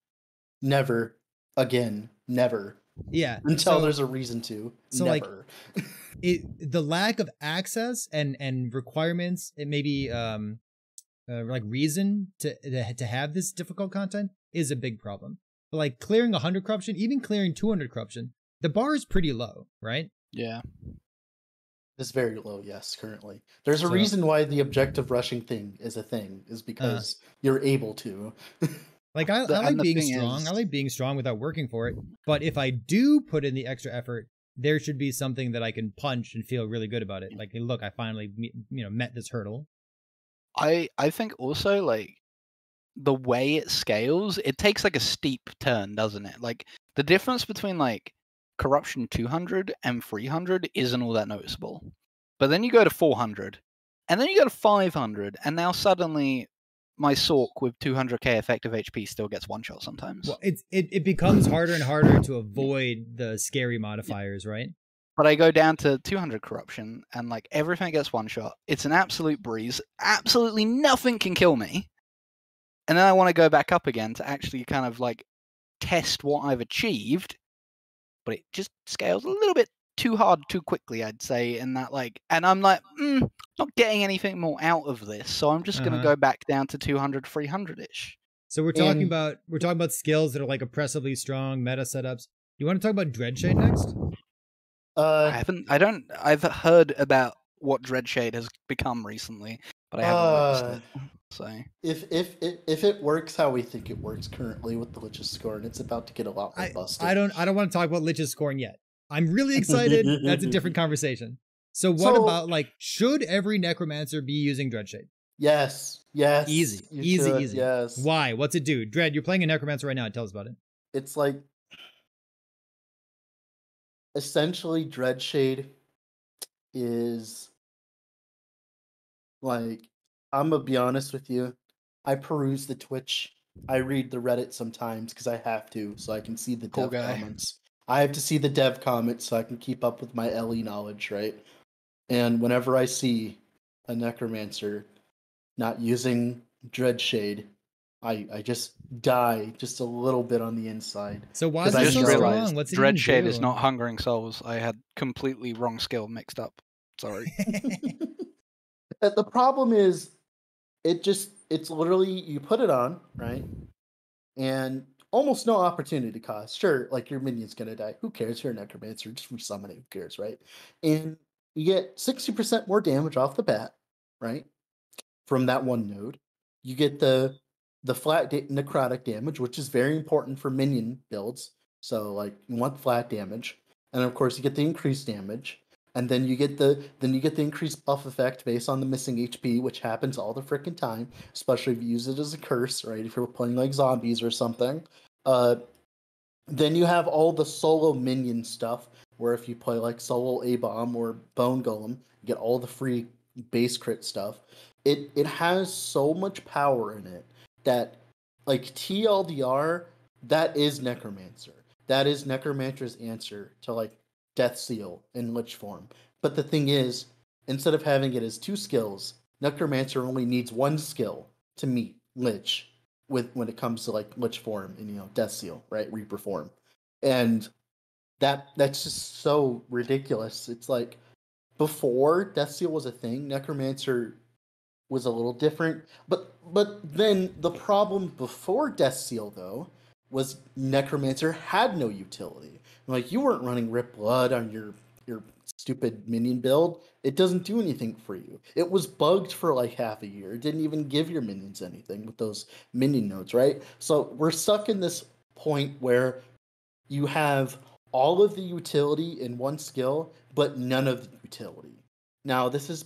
never again. Never. Yeah. Until there's a reason to. So never. Like, the lack of access and requirements, it may be like reason to have this difficult content is a big problem. But like, clearing 100 corruption, even clearing 200 corruption, the bar is pretty low, right? Yeah. It's very low, yes, currently. There's a reason why the objective rushing thing is a thing, is because you're able to. Like, I like being strong. I like being strong without working for it. But if I do put in the extra effort, there should be something that I can punch and feel really good about it. Like, hey, look, I finally met this hurdle. I think also, like, the way it scales, it takes like a steep turn, doesn't it? Like, the difference between like corruption 200 and 300 isn't all that noticeable. But then you go to 400, and then you go to 500, and now suddenly my Sork with 200k effective HP still gets one shot sometimes. Well, it becomes harder and harder to avoid the scary modifiers, right? But I go down to 200 corruption, and like, everything gets one shot. It's an absolute breeze. Absolutely nothing can kill me. And then I want to go back up again to actually kind of like test what I've achieved, but it just scales a little bit too hard too quickly, I'd say. And that, like, and I'm like, not getting anything more out of this, so I'm just going to go back down to 200, 300-ish. So we're talking about skills that are like oppressively strong meta setups. You want to talk about Dreadshade next? I've heard about what Dreadshade has become recently, but I haven't noticed it. So if it works how we think it works currently with the Lich's Scorn, it's about to get a lot more busted. I don't want to talk about Lich's Scorn yet. I'm really excited. That's a different conversation. So what about, like, should every necromancer be using Dreadshade? Yes. Easy. Yes. Why? What's it do? Dread, you're playing a necromancer right now. Tell us about it. It's like, essentially, Dreadshade is like, I'm gonna be honest with you. I peruse the Twitch. I read the Reddit sometimes because I have to, so I can see the dev comments. I have to see the dev comments so I can keep up with my LE knowledge, right? And whenever I see a necromancer not using Dreadshade, I just die just a little bit on the inside. So why is I it just so realized strong? What's it even Dreadshade do? is not Hungering Souls. I had completely wrong skill mixed up. Sorry. The problem is, it's literally, you put it on, right? And almost no opportunity cost. Sure, like your minion's gonna die. Who cares? You're a necromancer, just from summoning, who cares, right? And you get 60% more damage off the bat, right? From that one node. You get the flat necrotic damage, which is very important for minion builds. So like you want flat damage. And of course you get the increased damage. And then you get the increased buff effect based on the missing HP, which happens all the freaking time, especially if you use it as a curse, right? If you're playing like zombies or something. Then you have all the solo minion stuff, where if you play like solo A-Bomb or Bone Golem, you get all the free base crit stuff. It has so much power in it that, like, TLDR, that is Necromancer. That is Necromancer's answer to like Death Seal in Lich form. But the thing is, instead of having it as 2 skills, Necromancer only needs 1 skill to meet Lich when it comes to like Lich form and Death Seal, right? Reaper form. And that's just so ridiculous. It's like, before Death Seal was a thing, Necromancer was a little different. But then the problem before Death Seal, though, was Necromancer had no utility. Like, you weren't running Rip Blood on your stupid minion build. It doesn't do anything for you. It was bugged for like half a year. It didn't even give your minions anything with those minion nodes, right? So we're stuck in this point where you have all of the utility in 1 skill, but none of the utility. Now, this has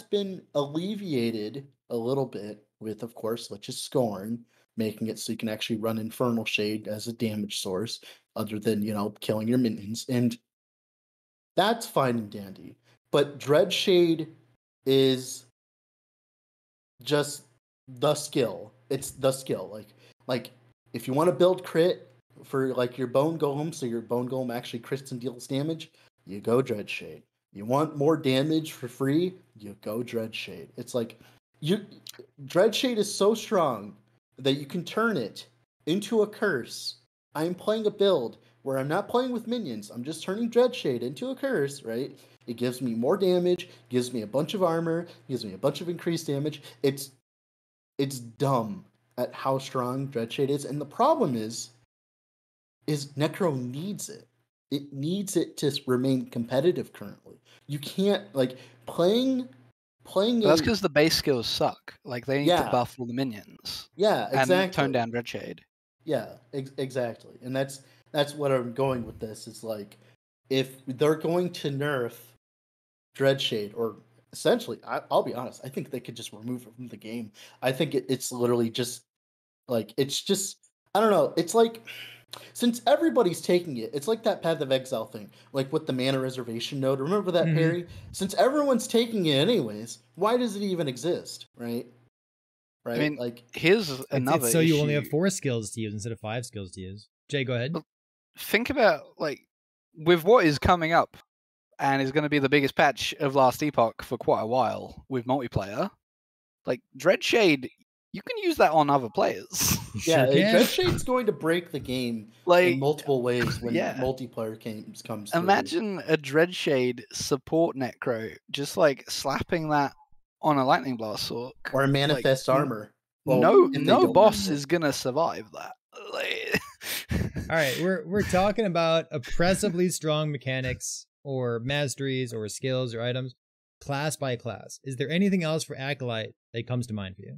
been alleviated a little bit with, of course, Lich's Scorn, making it so you can actually run Infernal Shade as a damage source, other than, killing your minions. And that's fine and dandy. But Dreadshade is just the skill. It's the skill. Like if you want to build crit for like your Bone Golem, so your Bone Golem actually crits and deals damage, you go Dreadshade. You want more damage for free, you go Dreadshade. It's like Dreadshade is so strong that you can turn it into a curse. I'm playing a build where I'm not playing with minions. I'm just turning Dreadshade into a curse, right? It gives me more damage, gives me a bunch of armor, gives me a bunch of increased damage. It's dumb at how strong Dreadshade is. And the problem is Necro needs it. It needs it to remain competitive currently. You can't, like, playing That's because the base skills suck. Like, they need to buff all the minions. Yeah, exactly. And tone down Dreadshade. Yeah, exactly. And that's what I'm going with this. Is like, if they're going to nerf Dreadshade, or essentially, I'll be honest, I think they could just remove it from the game. I think it's literally just, like, I don't know. It's like, since everybody's taking it, it's like that Path of Exile thing, like with the mana reservation node. Remember that, Perry? Since everyone's taking it anyways, why does it even exist, right? Right. I mean, like, here's another. It's so issue. you only have 4 skills to use instead of 5 skills to use. Jay, go ahead. Think about, like, with what is coming up, and is going to be the biggest patch of last Epoch for quite a while with multiplayer. Like, Dreadshade, you can use that on other players. Yeah, Dreadshade's going to break the game in multiple ways when multiplayer games comes through. Imagine a Dreadshade support Necro just like slapping that on a Lightning Blast or a Manifest Armor. Well, no boss is gonna survive that. All right, we're talking about oppressively strong mechanics or masteries or skills or items, class by class. Is there anything else for Acolyte that comes to mind for you?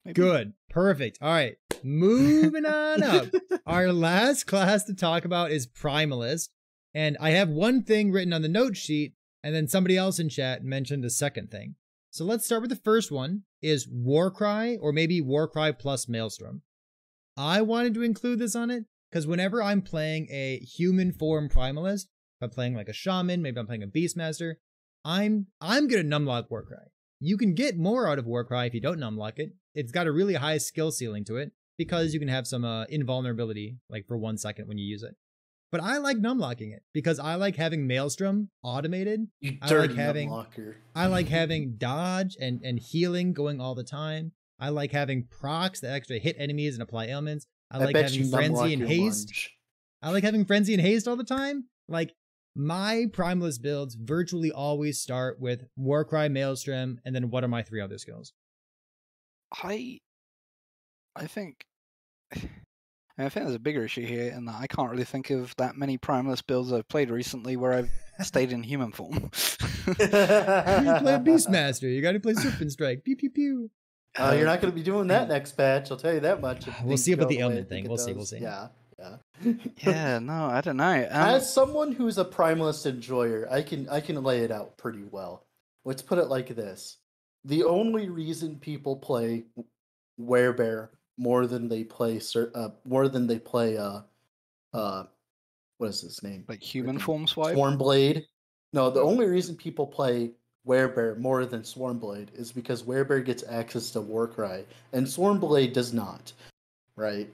Maybe. Good. Perfect. All right. Moving on up. Our last class to talk about is Primalist. And I have one thing written on the note sheet, and then somebody else in chat mentioned a second thing. So let's start with the first one, is Warcry, or maybe Warcry plus Maelstrom. I wanted to include this on it because whenever I'm playing a human form Primalist, if I'm playing like a Shaman, maybe I'm playing a Beastmaster, I'm gonna numlock Warcry. You can get more out of Warcry if you don't numlock it. It's got a really high skill ceiling to it because you can have some invulnerability like for 1 second when you use it. But I like numlocking it because I like having Maelstrom automated. You I dirty like having numlocker. I like having dodge and healing going all the time. I like having procs that actually hit enemies and apply ailments. I like bet having you frenzy numlock and your haste. lunge. I like having frenzy and haste all the time. Like my Primalist builds virtually always start with Warcry, Maelstrom, and then what are my 3 other skills? I think I think there's a bigger issue here in that I can't really think of that many Primalist builds I've played recently where I've stayed in human form. You play Beastmaster. You got to play Serpent Strike. Pew pew pew. You're not going to be doing that next patch. I'll tell you that much. We'll see about the ailment thing. We'll see. We'll see. Yeah. Yeah, no, I don't know. As someone who's a Primalist enjoyer, I can lay it out pretty well. Let's put it like this: the only reason people play Werebear more than they play what is his name? Like human form swipe? Swarmblade. No, the only reason people play Werebear more than Swarmblade is because Werebear gets access to Warcry, and Swarmblade does not. Right?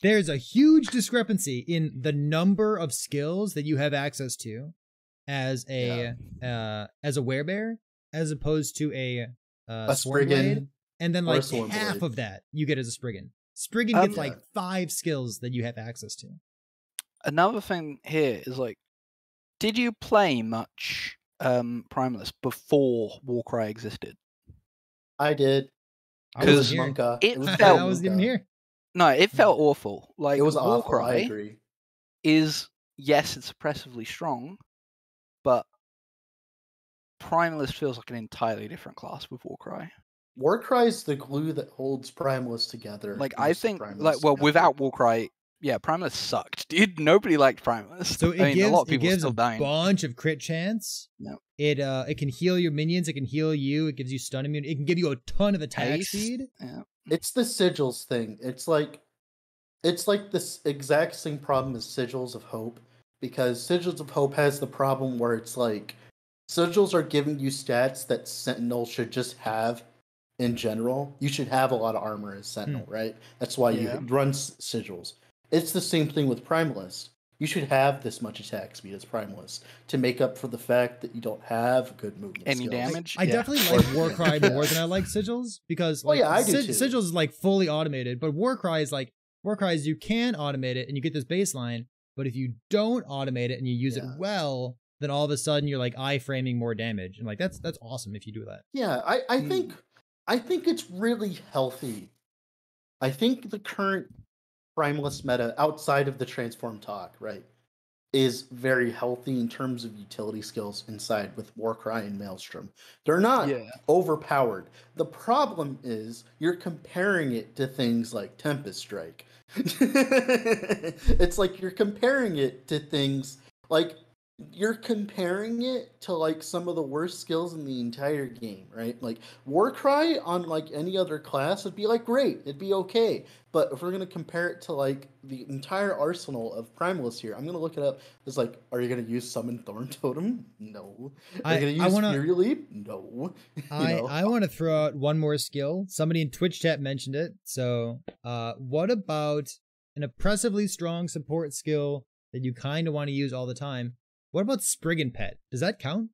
There's a huge discrepancy in the number of skills that you have access to as a Werebear, as opposed to a Swarmblade, and then like half of that you get as a Spriggan. Spriggan gets like 5 skills that you have access to. Another thing here is like, did you play much Primalist before Warcry existed? I did. Because I wasn't even here. No, it felt awful. Like it was Warcry awful. I agree. Is yes, it's oppressively strong, but Primalist feels like an entirely different class with Warcry. Warcry is the glue that holds Primalist together. Like I think, without Warcry, yeah, Primalist sucked, dude. Nobody liked Primalist. So it gives a dying. bunch of crit chance. Yep. It can heal your minions. It can heal you. It gives you stun immunity. It can give you a ton of attack speed. Yeah. It's the sigils thing. It's like this exact same problem as Sigils of Hope, because Sigils of Hope has the problem where it's like sigils are giving you stats that Sentinel should just have in general. You should have a lot of armor as Sentinel, right? That's why you run sigils. It's the same thing with Primalist. You should have this much attack speed as Primalist to make up for the fact that you don't have good movement Any skills. damage? I definitely like Warcry more than I like Sigils, because like I do too. Sigils is like fully automated, but Warcry is you can automate it and you get this baseline, but if you don't automate it and you use it well, then all of a sudden you're like iframing more damage, and like that's awesome if you do that. Yeah, I think it's really healthy. I think the current Primalist meta, outside of the transform talk, right, is very healthy in terms of utility skills inside with Warcry and Maelstrom. They're not overpowered. The problem is you're comparing it to things like Tempest Strike. It's like you're comparing it to things like some of the worst skills in the entire game, right? Like Warcry on like any other class would be like great, it'd be okay. But if we're gonna compare it to like the entire arsenal of Primalist here, I'm gonna look it up. It's like, are you gonna use Summon Thorn Totem? No. Are you gonna use Fury Leap? No. I want to throw out one more skill. Somebody in Twitch chat mentioned it. So, what about an oppressively strong support skill that you kind of want to use all the time? What about Spriggan Pet? Does that count?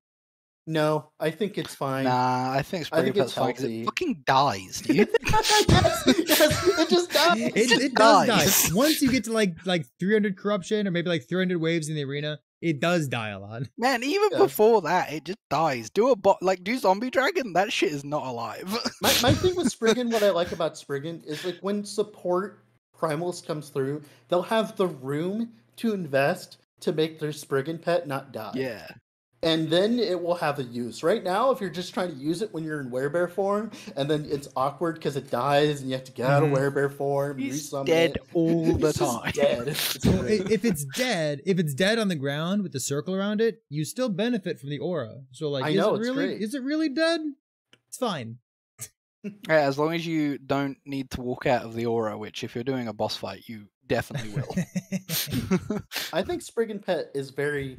No, I think it's fine. Nah, I think Spriggan Pet's fine because it fucking dies, dude. yes, it just dies. It does die. Once you get to like 300 corruption or maybe like 300 waves in the arena, it does die a lot. Man, even before that, it just dies. Do Zombie Dragon. That shit is not alive. my thing with Spriggan, what I like about Spriggan is like when support Primalist comes through, they'll have the room to invest to make their Spriggan Pet not die. Yeah. And then it will have a use. Right now, if you're just trying to use it when you're in Werebear form, and then it's awkward because it dies, and you have to get out of Werebear form, he's dead all the time. Dead. If it's dead on the ground with the circle around it, you still benefit from the aura. So like, is it really dead? It's fine. Yeah, as long as you don't need to walk out of the aura, which if you're doing a boss fight, you definitely will. I think Spriggan Pet is very,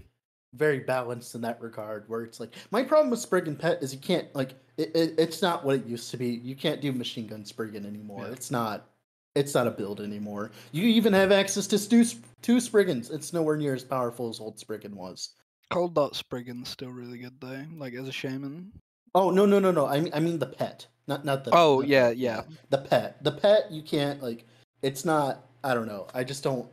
very balanced in that regard, where it's like, my problem with Spriggan Pet is you can't, like, it's not what it used to be. You can't do machine gun Spriggan anymore. Yeah. it's not a build anymore. You even have access to two Spriggans. It's nowhere near as powerful as old Spriggan was. Cold Dot Spriggan's still really good though, like as a shaman. Oh no. I mean the pet, not the. Oh the yeah, pet. yeah. The pet. The pet. You can't like. It's not. I don't know. I just don't.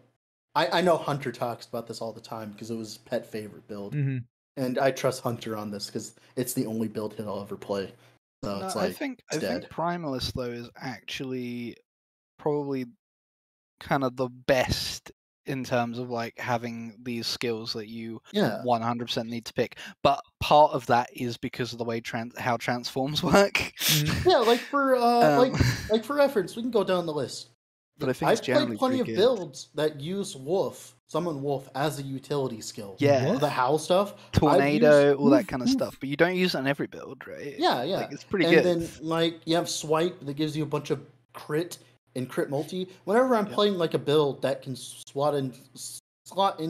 I know Hunter talks about this all the time because it was pet favorite build, and I trust Hunter on this because it's the only build he'll ever play. So No, it's like I think dead. Primalist though is actually probably kind of the best in terms of like having these skills that you 100% need to pick. But part of that is because of the way how transforms work. Yeah, like for like for reference, we can go down the list. But I think I've played plenty of builds that use summon wolf as a utility skill. Yeah, the howl stuff, tornado, all that kind of stuff. But you don't use it on every build, right? Yeah. Like, it's pretty good. And then like you have swipe that gives you a bunch of crit and crit multi. Whenever I'm playing like a build that can slot in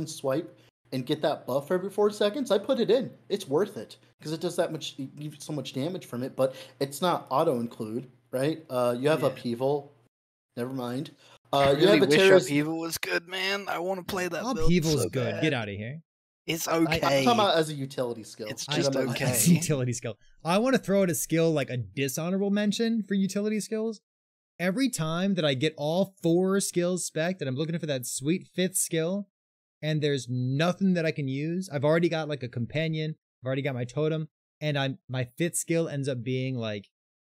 swipe and get that buff every 4 seconds, I put it in. It's worth it because it does that much. You get so much damage from it, but it's not auto include, right? You have upheaval. Never mind. I you really have wish terrorist... Upheaval was good, man. I want to play that build. Upheaval's so good. bad. Get out of here. It's okay. I'm talking about as a utility skill. It's just okay. As a utility skill. I want to throw out a skill like a dishonorable mention for utility skills. Every time that I get all 4 skills spec'd and I'm looking for that sweet 5th skill and there's nothing that I can use, I've already got like a companion, I've already got my totem, and my 5th skill ends up being like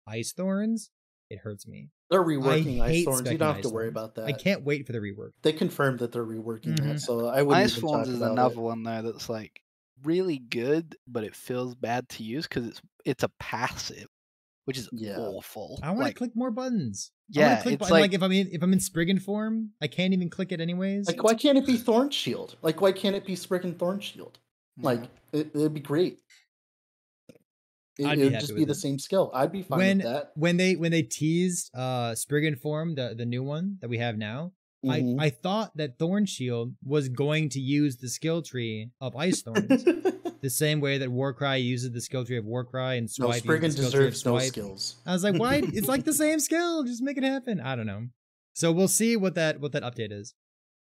Ice Thorns. It hurts me. They're reworking Ice Thorns. You don't have to worry about that. I can't wait for the rework. They confirmed that they're reworking that, so I wouldn't Ice even Thorns talk is about another it. one though that's like really good, but it feels bad to use because it's a passive, which is awful. I want to click more buttons. Yeah, it's like if I'm in Spriggan form, I can't even click it anyways. Like, why can't it be Thorn Shield? Like, why can't it be Spriggan Thorn Shield? Like, it'd be great. It would just be the same skill. I'd be fine with that. When they teased Spriggan form, the new one that we have now, I thought that Thorn Shield was going to use the skill tree of Ice Thorns. The same way that Warcry uses the skill tree of Warcry and Swipe. No, Spriggan deserves no skills. I was like, why? It's like the same skill. Just make it happen. I don't know. So we'll see what that update is.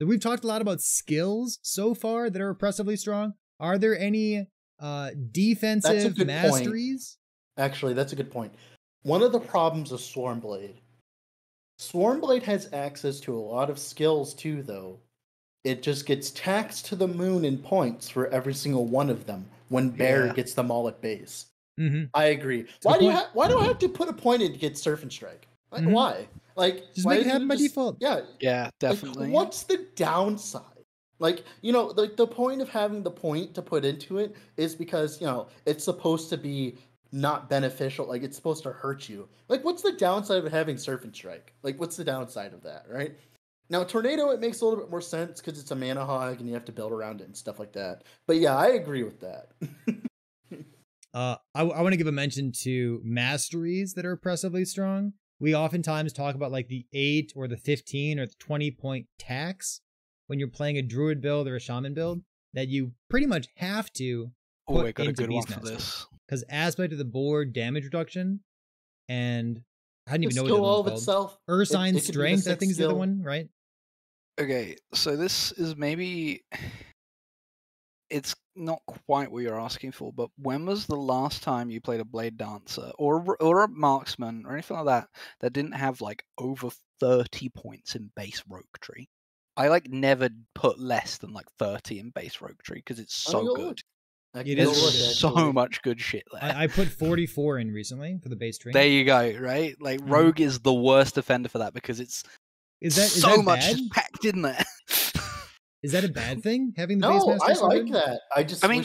So we've talked a lot about skills so far that are oppressively strong. Are there any defensive masteries? Actually, that's a good point. One of the problems of Swarmblade has access to a lot of skills too, though. It just gets taxed to the moon in points for every single one of them when Bear gets them all at base. I agree. Why do I have to put a point in to get Surf and Strike? Like, why? Like, just make it happen by default. Yeah, definitely. Like, what's the downside? Like, like the point of having the point to put into it is because, it's supposed to be not beneficial. Like, it's supposed to hurt you. Like, what's the downside of having Surf and Strike? Like, what's the downside of that, right? Now, Tornado, it makes a little bit more sense because it's a mana hog and you have to build around it and stuff like that. But yeah, I agree with that. I want to give a mention to masteries that are oppressively strong. We oftentimes talk about like the 8 or the 15 or the 20 point tax when you're playing a druid build or a shaman build that you pretty much have to put into Beastmaster. Because aspect of the board, damage reduction, and I didn't even know what all it of itself. Ursine Strength, I think is the other one, right? Okay, so this is maybe it's not quite what you're asking for, but when was the last time you played a Blade Dancer or a Marksman or anything like that didn't have like over 30 points in base Rogue Tree? I like never put less than like 30 in base Rogue Tree because it's so good. There's so much good shit there. I put 44 in recently for the base tree. There you go, right? Like Rogue is the worst offender for that because it's is so much packed in there. Is that a bad thing, having the base master? I like that. I mean,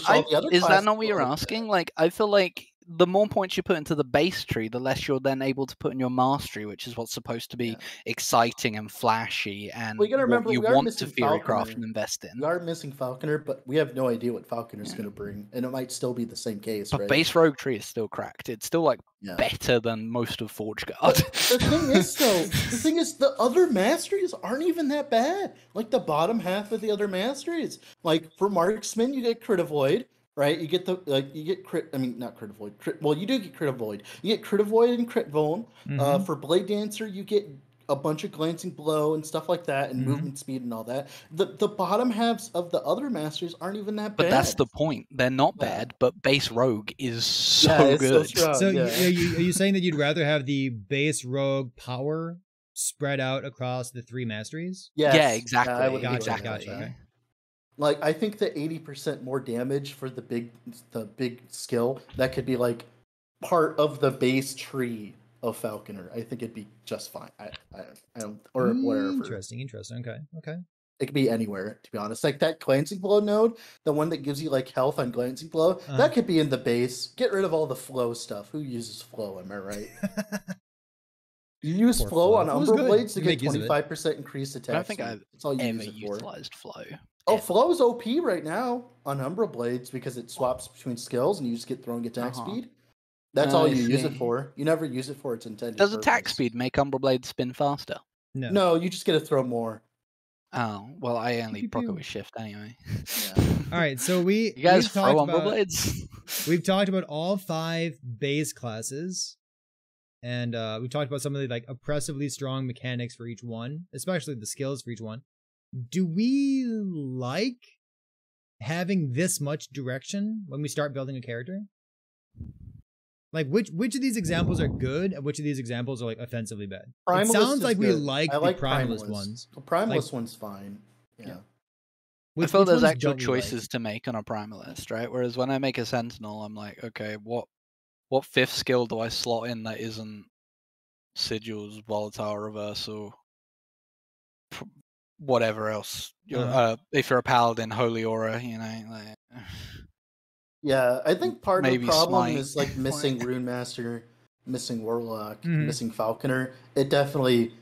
is that not what you're asking? Like, I feel like the more points you put into the base tree, the less you're then able to put in your mastery, which is what's supposed to be exciting and flashy and you gotta remember, what you want to theorycraft and invest in. We are missing Falconer, but we have no idea what Falconer's going to bring, and it might still be the same case, but right? Base Rogue Tree is still cracked. It's still, like, better than most of Forge Guard. The thing is, the other masteries aren't even that bad. Like, the bottom half of the other masteries. Like, for Marksman, you get Crit Avoid. Right, you get crit. I mean, not crit avoid. Well, you do get crit avoid. You get crit avoid and crit vuln. For Blade Dancer, you get a bunch of glancing blow and stuff like that, and movement speed and all that. The bottom halves of the other masters aren't even that bad. But that's the point. They're not bad, but base rogue is so it's good. So strong, So are you saying that you'd rather have the base rogue power spread out across the 3 masteries? Yes. Yeah, exactly. I would Gotcha. Okay. Like, I think the 80% more damage for the big skill, that could be like part of the base tree of Falconer. I think it'd be just fine. I don't, or whatever. Interesting. Okay. It could be anywhere, to be honest. Like that glancing blow node, the one that gives you like health on glancing blow, that could be in the base. Get rid of all the flow stuff. Who uses flow? Am I right? You use flow on Umbra Blades to get 25% increased attack. I don't think I've ever utilized flow. Oh, flow's OP right now on Umbra Blades because it swaps between skills and you just get throwing attack speed. That's all you use it for. You never use it for its intended Does purpose. attack speed make Umbra Blades spin faster? No, you just get to throw more. Oh, well, I only proc it with shift anyway. Yeah. All right, so you guys throw Umbra Blades? We've talked about all 5 base classes. And we talked about some of the like oppressively strong mechanics for each one, especially the skills for each one. Do we like having this much direction when we start building a character? Like which of these examples are good and which of these examples are like offensively bad? Primalist, it sounds like we like the Primalist ones. The Primalist one's fine. Yeah. I feel there's actual choices to make on a Primalist, right? Whereas when I make a Sentinel, I'm like, okay, what 5th skill do I slot in that isn't Sigils, Volatile Reversal, whatever else? If you're a Paladin, Holy Aura, you know. Like, yeah, I think part of the problem Smite. is like missing Rune Master, missing Warlock, missing Falconer. It definitely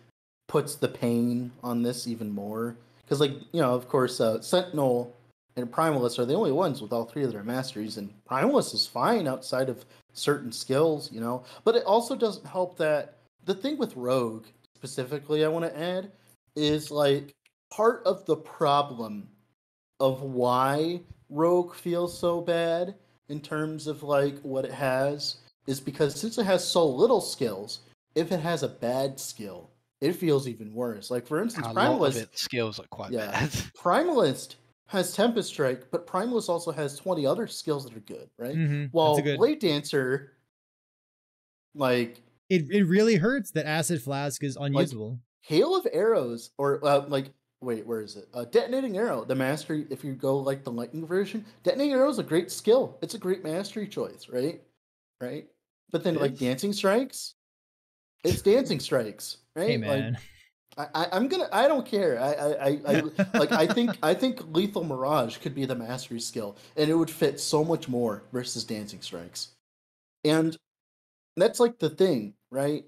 puts the pain on this even more. Because, like, you know, of course, Sentinel and Primalist are the only ones with all 3 of their masteries, and Primalist is fine outside of certain skills, you know. But it also doesn't help that the thing with Rogue, specifically, I want to add, is, like, part of the problem of why Rogue feels so bad in terms of, like, what it has is because since it has so little skills, if it has a bad skill, it feels even worse. Like, for instance, Primalist... A lot of its skills are quite bad. Primalist has Tempest Strike, but Primalist also has 20 other skills that are good, right? While Blade Dancer, like... It really hurts that Acid Flask is unusable. Like, Hail of Arrows, or, wait, where is it? Detonating Arrow, the mastery, if you go, like, the Lightning version, Detonating Arrow is a great skill. It's a great mastery choice, right? Right? But then, like, Dancing Strikes, it's Dancing Strikes, right? Hey, man. Like, I don't care. I think Lethal Mirage could be the mastery skill, and it would fit so much more versus Dancing Strikes. And that's like the thing, right?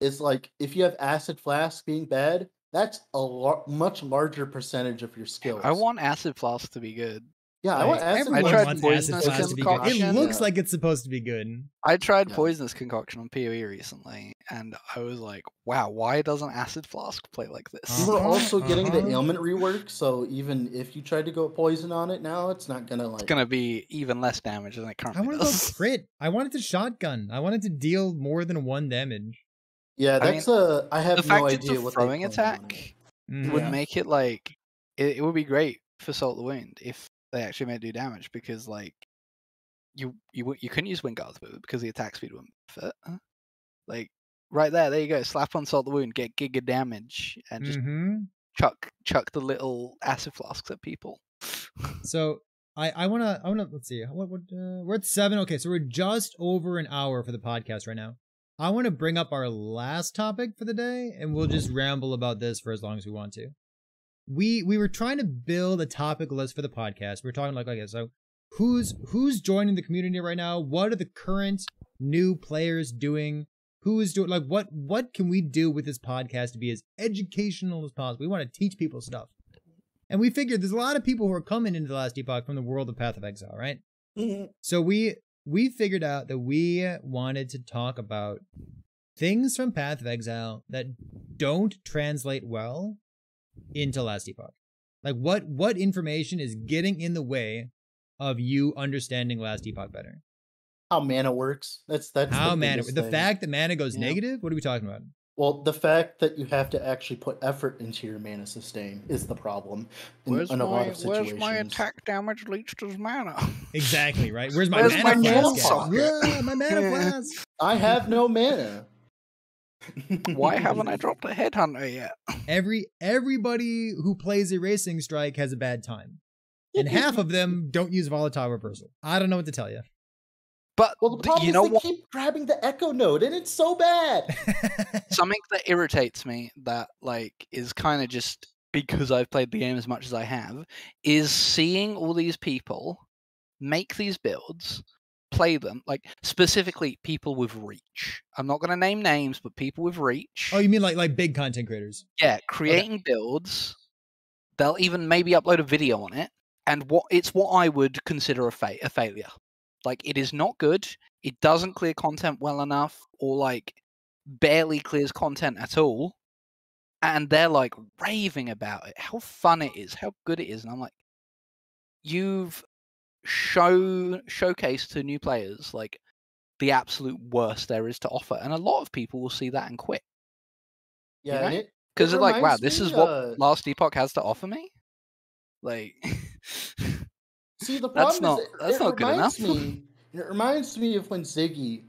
It's like if you have Acid Flask being bad, that's a much larger percentage of your skills. I want Acid Flask to be good. Yeah, I want Acid Flask. I tried Poisonous Concoction. It looks like it's supposed to be good. I tried Poisonous Concoction on POE recently, and I was like, wow, why doesn't Acid Flask play like this? You were also getting the ailment rework, so even if you tried to go poison on it now, it's not gonna like... It's gonna be even less damage than it currently does. I want to go crit. I wanted to shotgun. I wanted to deal more than 1 damage. Yeah, that's I have no idea what throwing attack would make it like... It would be great for Salt the Wound if they actually may do damage, because like you couldn't use Wind Guards with it because the attack speed wouldn't fit. Like right there you go. Slap on Salt the Wound, get giga damage, and just chuck the little Acid Flasks at people. So I wanna let's see we're at 7. Okay, so we're just over an hour for the podcast right now. I want to bring up our last topic for the day, and we'll just ramble about this for as long as we want to. We were trying to build a topic list for the podcast. We're talking like, okay, so who's joining the community right now? What are the current new players doing? Who is doing, like, what can we do with this podcast to be as educational as possible? We want to teach people stuff. And we figured there's a lot of people who are coming into the last epoch from the world of Path of Exile, right? So we figured out that we wanted to talk about things from Path of Exile that don't translate well into last epoch. Like what information is getting in the way of you understanding last epoch better? How mana works. That's how mana. The thing. fact that mana goes negative. What are we talking about? Well, the fact that you have to actually put effort into your mana sustain is the problem in a lot of situations. Where's my attack damage leached as mana? Exactly, right? Where's my Where's mana my flask? mana socket? Whoa, my mana flask. I have no mana. Why haven't I dropped a headhunter yet? Everybody who plays a racing strike has a bad time. And half of them don't use volatile reversal. I don't know what to tell you. But Well, the problem you know is they what? keep grabbing the echo node, and it's so bad. Something that irritates me that like is kind of just because I've played the game as much as I have is seeing all these people make these builds, play them, like specifically people with reach. I'm not going to name names, but people with reach. Oh, you mean like big content creators? Yeah, creating builds. They'll even maybe upload a video on it, and what I would consider a failure. Like, it is not good. It doesn't clear content well enough, or like barely clears content at all. And they're like raving about it, how fun it is, how good it is. And I'm like, you've showcased to new players like the absolute worst there is to offer, and a lot of people will see that and quit. Yeah, you know? Because they're like, wow, this is what Last Epoch has to offer me. Like, see, the problem that's not good enough. It reminds me of when Ziggy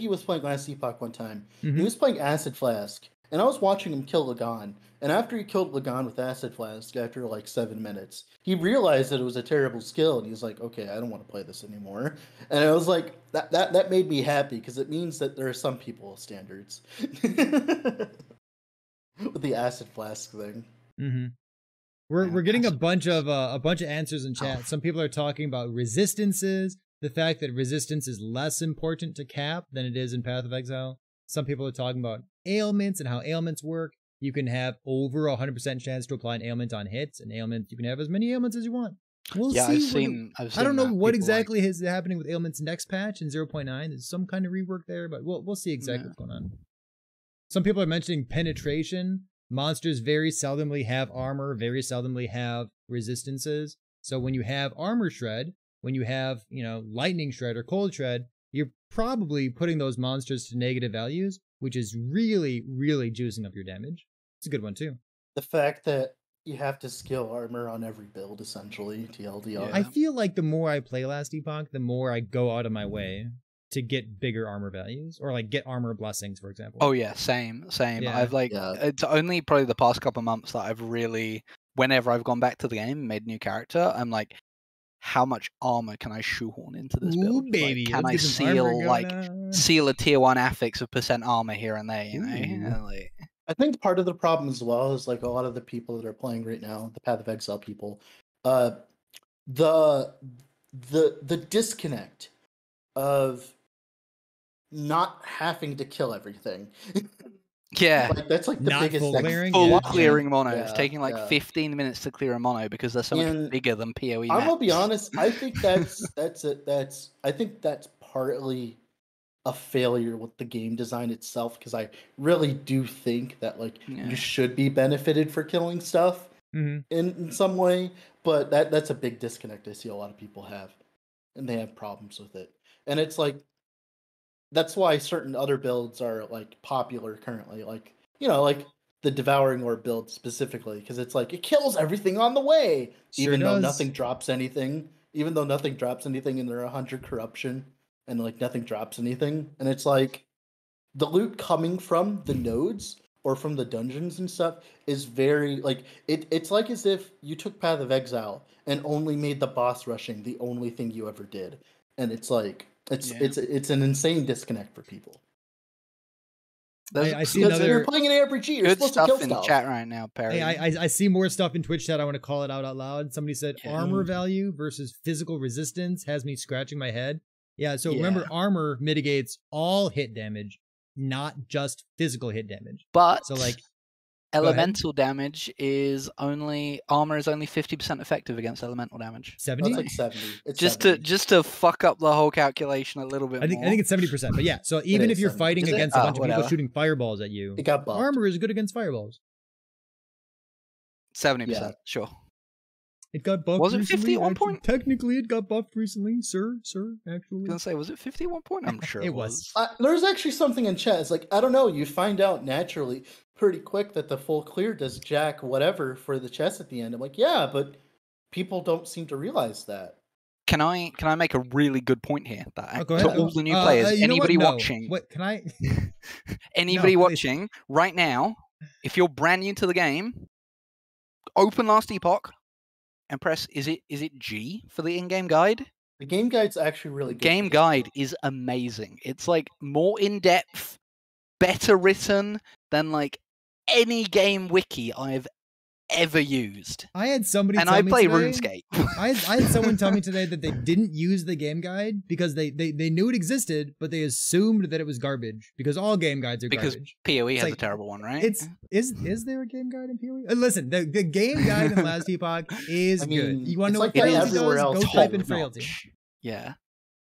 was playing Last Epoch one time. Mm-hmm. He was playing Acid Flask, and I was watching him kill Lagan. And after he killed Lagan with Acid Flask, after like 7 minutes, he realized that it was a terrible skill, and he was like, "Okay, I don't want to play this anymore." And I was like, that made me happy because it means that there are some people with standards with the Acid Flask thing. Mm-hmm. We're getting a bunch of answers in chat. Some people are talking about resistances, the fact that resistance is less important to cap than it is in Path of Exile. Some people are talking about ailments and how ailments work. You can have over 100% chance to apply an ailment on hits, and ailments, you can have as many ailments as you want. We'll see. I've seen I don't know what exactly like... is happening with ailments next patch in 0.9. There's some kind of rework there, but we'll see exactly what's going on. Some people are mentioning penetration. Monsters very seldomly have armor, very seldomly have resistances. So when you have armor shred, when you have, lightning shred or cold shred, you're probably putting those monsters to negative values, which is really, really juicing up your damage. It's a good one too. The fact that you have to skill armor on every build, essentially, TLDR. Yeah. I feel like the more I play Last Epoch, the more I go out of my way to get bigger armor values, or like get armor blessings, for example. Oh yeah, same. Yeah. It's only probably the past couple of months that I've really, whenever I've gone back to the game and made a new character, I'm like, how much armor can I shoehorn into this build? Ooh, baby. Like, can I seal a tier 1 affix of % armor here and there, Like, I think part of the problem as well is like a lot of the people that are playing right now, the Path of Exile people, the disconnect of not having to kill everything. Yeah, like that's like the not biggest clearing, clearing monos, taking like 15 minutes to clear a mono because they're so much bigger than POE. I'm gonna be honest. I think that's partly a failure with the game design itself, because I really do think that you should be benefited for killing stuff in some way, but that's a big disconnect I see a lot of people have, and they have problems with it. And it's like, that's why certain other builds are like popular currently, like the Devouring Orb build specifically, because it's like it kills everything on the way, even though nothing drops anything, and they're 100 corruption and like nothing drops anything. And it's like the loot coming from the nodes or from the dungeons and stuff is very like it's like as if you took Path of Exile and only made the boss rushing the only thing you ever did. And it's like it's an insane disconnect for people. I see another. You're playing an RPG. You're supposed to kill in stuff. Chat right now, Perry. Hey, I see more stuff in Twitch chat. I want to call it out loud. Somebody said armor value versus physical resistance has me scratching my head. Yeah, so remember, armor mitigates all hit damage, not just physical hit damage. But so like elemental damage is only 50% effective against elemental damage. 70? That's like 70. It's just to fuck up the whole calculation a little bit. I think it's 70%. But yeah, so even if you're fighting against a bunch of people shooting fireballs at you, it got buffed. Armor is good against fireballs. 70%, sure. It got buffed Was it recently. 50 at one actually. point? Technically, it got buffed recently, sir. I Actually, was gonna say, was it 50 at one point? I'm sure it was. There's actually something in chat. It's like, I don't know. You find out naturally pretty quick that the full clear does jack whatever for the chest at the end. I'm like, yeah, but people don't seem to realize that. Can I make a really good point here? That go to ahead. all the new players, you know anybody what? No. watching, What can I? anybody No, please. watching right now, if you're brand new to the game, open Last Epoch and press is it G for the in-game guide? The game guide's actually really good. Game guide is amazing. It's like more in-depth, better written than like any game wiki I've ever used. I had somebody And tell I me play today, RuneScape. I had someone tell me today that they didn't use the game guide because they knew it existed, but they assumed that it was garbage because all game guides are Because garbage. POE has like- a terrible one, right? Is there a game guide in POE? Listen, the game guide in Last Epoch is I mean, good. You want to know it's what like that frailty everywhere does? else. Go Top type in notch. frailty. Yeah.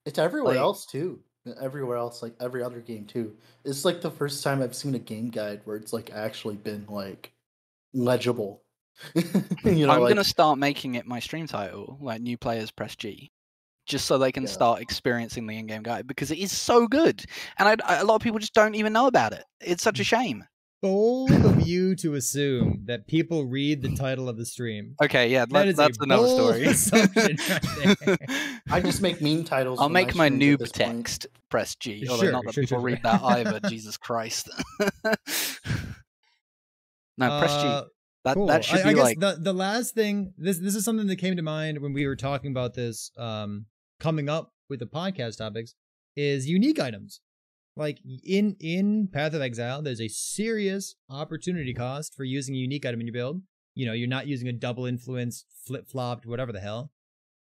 It's everywhere Like- else too. Everywhere else, like every other game too. It's like the first time I've seen a game guide where it's like actually been like legible. You know, I'm like, gonna start making it my stream title, like new players press G, just so they can Yeah. start experiencing the in-game guide because it is so good, and a lot of people just don't even know about it. It's such a shame. Bold of you to assume that people read the title of the stream. Okay, yeah, That is that's a another bold story. assumption right there. I just make meme titles. I'll for make my streams at noob this point. text press G, although Sure, not that sure, people sure. read that either. Jesus Christ. No, press G. Cool. That should I be guess like the last thing, this is something that came to mind when we were talking about this coming up with the podcast topics, is unique items. Like in Path of Exile, there's a serious opportunity cost for using a unique item in your build. You know, you're not using a double influence, flip-flopped, whatever the hell,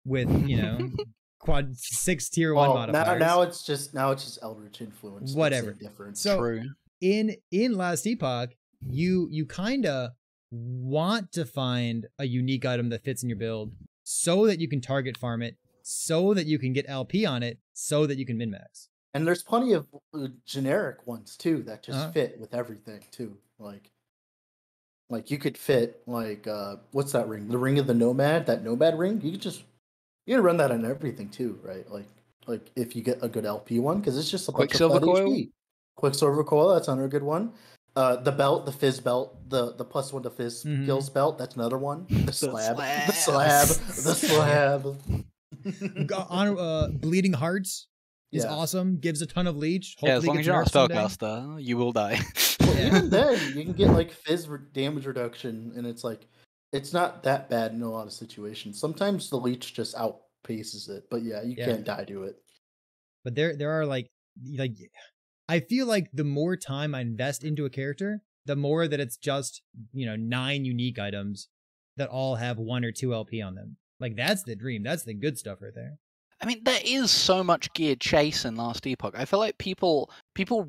with, you know, quad 6 tier 1 modifiers. Now it's just Eldritch influence. That's Whatever. the difference. So true. in Last Epoch, you kind of want to find a unique item that fits in your build so that you can target farm it, so that you can get LP on it, so that you can min-max. And there's plenty of generic ones too that just Uh-huh. fit with everything too. Like you could fit like what's that ring? The ring of the nomad, that nomad ring. You can run that on everything too, right? Like if you get a good LP one, because it's just a bunch of Quicksilver flat coil? HP. Quicksilver coil, that's another good one. The belt, the fizz belt, the +1 to fizz Mhm. skills belt, that's another one. The slab, slab. the slab. Bleeding Hearts is Yeah. awesome, gives a ton of leech. Yeah, as Hopefully long it as gets you're not a nerfed someday. spellcaster, you will die. Well, Yeah. even then, you can get like fizz damage reduction, and it's like it's not that bad in a lot of situations. Sometimes the leech just outpaces it, but yeah, you Yeah. can't die to it. But there are like I feel like the more time I invest into a character, the more that it's just, 9 unique items that all have 1 or 2 LP on them. Like that's the dream. That's the good stuff right there. I mean, there is so much gear chase in Last Epoch. I feel like people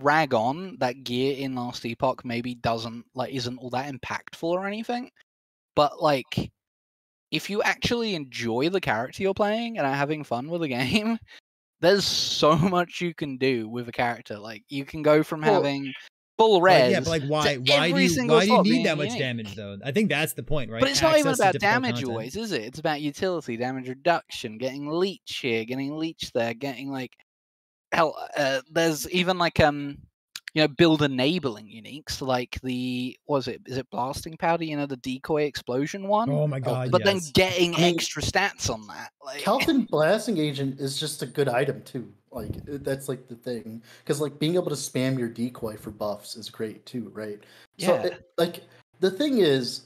rag on that gear in Last Epoch maybe isn't all that impactful or anything. But like, if you actually enjoy the character you're playing and are having fun with the game, there's so much you can do with a character. Like, you can go from Well, having full res. Yeah, but like why do every you single slot need being that much unique. damage though? I think that's the point, right? But it's not even Access to about difficult damage content. always, is it? It's about utility, damage reduction, getting leech here, getting leech there, getting like hell. There's even like build enabling uniques like is it blasting powder? You know, the decoy explosion one. Oh my god, But then yes. getting I mean, extra stats on that. Like, Kelton Blasting Agent is just a good item too. Like that's like the thing, because like being able to spam your decoy for buffs is great too, right? So Yeah. like the thing is,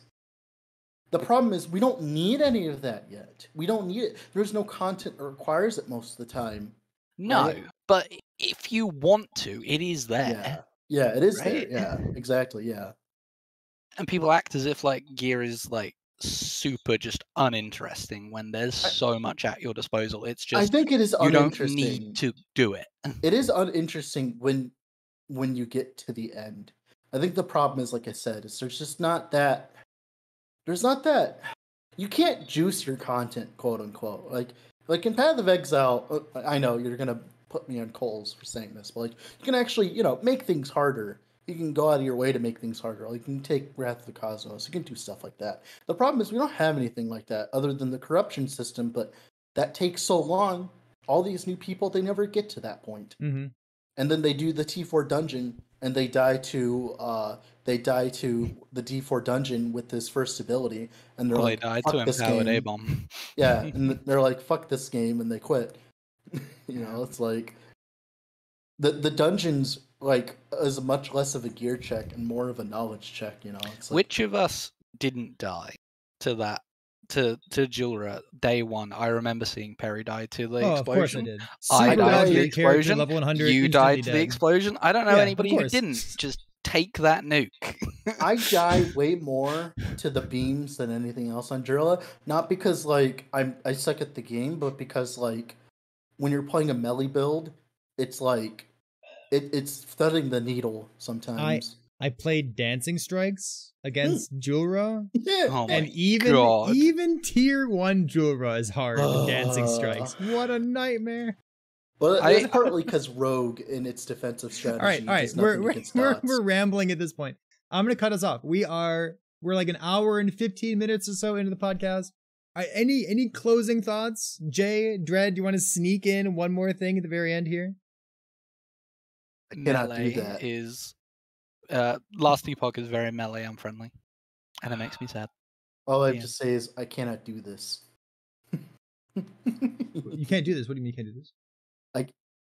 the problem is we don't need any of that yet. We don't need it. There's no content that requires it most of the time. no, right? but if you want to, it is there. Yeah, it is Right? there. Yeah, exactly. Yeah. And people act as if like gear is like super just uninteresting when there's so much at your disposal. It's I just think it is you don't uninteresting. need to do it. It is uninteresting when you get to the end. I think the problem is, like I said, is there's not that you can't juice your content, quote unquote. Like in Path of Exile, I know you're gonna put me on coals for saying this, but like you can actually, make things harder you can go out of your way to make things harder. Like you can take Wrath of the Cosmos. You can do stuff like that. The problem is we don't have anything like that other than the corruption system, but that takes so long. All these new people, they never get to that point. Mm-hmm. And then they do the T4 dungeon, and they die to the D4 dungeon with this first ability, and they're Well, like, they died "Fuck to this empowered game." A-bomb. Yeah, and they're like, "Fuck this game," and they quit. It's like the dungeons like is much less of a gear check and more of a knowledge check. It's like, Which of us didn't die to that? To Julra day one, I remember seeing Perry die to the Oh, explosion. of course I did. I Super died to legendary the character, explosion. level 100. You died to the dead. explosion. I don't know Yeah, anybody of who course. didn't. Just take that nuke. I die way more to the beams than anything else on Jurla. Not because like I suck at the game, but because like when you're playing a melee build, it's like it's threading the needle sometimes. I played Dancing Strikes against Julra, Oh my and God. even tier 1 Julra is hard in Dancing Strikes. What a nightmare! Well, it's partly because Rogue in its defensive strategy. All right, we're rambling at this point. I'm gonna cut us off. We're like an hour and 15 minutes or so into the podcast. Any closing thoughts, Jay, Dread? Do you want to sneak in one more thing at the very end here? I cannot Melee do that. is last Epoch is very melee unfriendly, and it makes me sad. All I have Yeah. to say is I cannot do this. You can't do this. What do you mean you can't do this?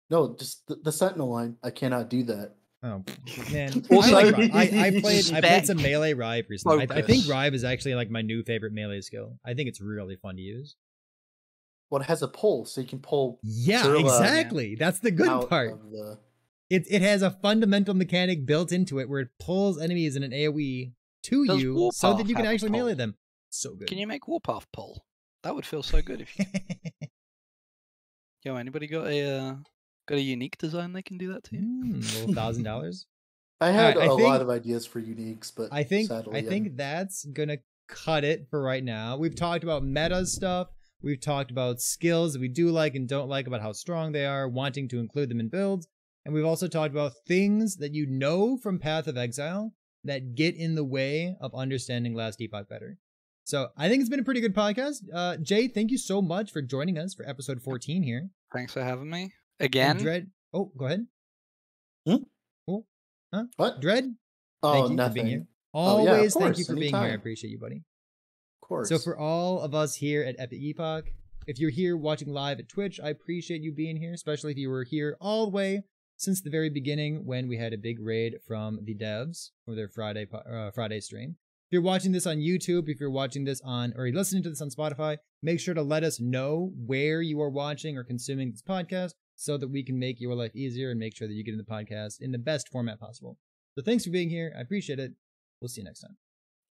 No, just the Sentinel line. I cannot do that. Oh man! Also, I played some melee Rive recently. I think Focus. Rive is actually like my new favorite melee skill. I think it's really fun to use. Well, it has a pull, so you can pull. Yeah, Turla exactly. That's the good out part. of the... It has a fundamental mechanic built into it where it pulls enemies in an AoE to Does you so that Warpath you can have a actually melee pull? them. So good. Can you make Warpath pull? That would feel so good if you. Yo, anybody got a unique design they can do that to? Little $1,000. I had Alright, I a think- lot of ideas for uniques, but I think sadly, that's gonna cut it for right now. We've talked about meta stuff. We've talked about skills that we do like and don't like, about how strong they are, wanting to include them in builds. And we've also talked about things that you know from Path of Exile that get in the way of understanding Last Epoch better. So I think it's been a pretty good podcast. Jay, thank you so much for joining us for episode 14 here. Thanks for having me And again. Dread. Oh, go ahead. Hmm? Oh, huh? What? Dread. Oh, Thank you nothing. for being here. Oh, yeah, of Always thank course, you for being here. I anytime. appreciate you, buddy. Of course. So for all of us here at Epic Epoch, if you're here watching live at Twitch, I appreciate you being here, especially if you were here all the way since the very beginning when we had a big raid from the devs for their Friday stream. If you're watching this on YouTube, if you're watching this or you're listening to this on Spotify, make sure to let us know where you are watching or consuming this podcast so that we can make your life easier and make sure that you get in the podcast in the best format possible. So thanks for being here. I appreciate it. We'll see you next time.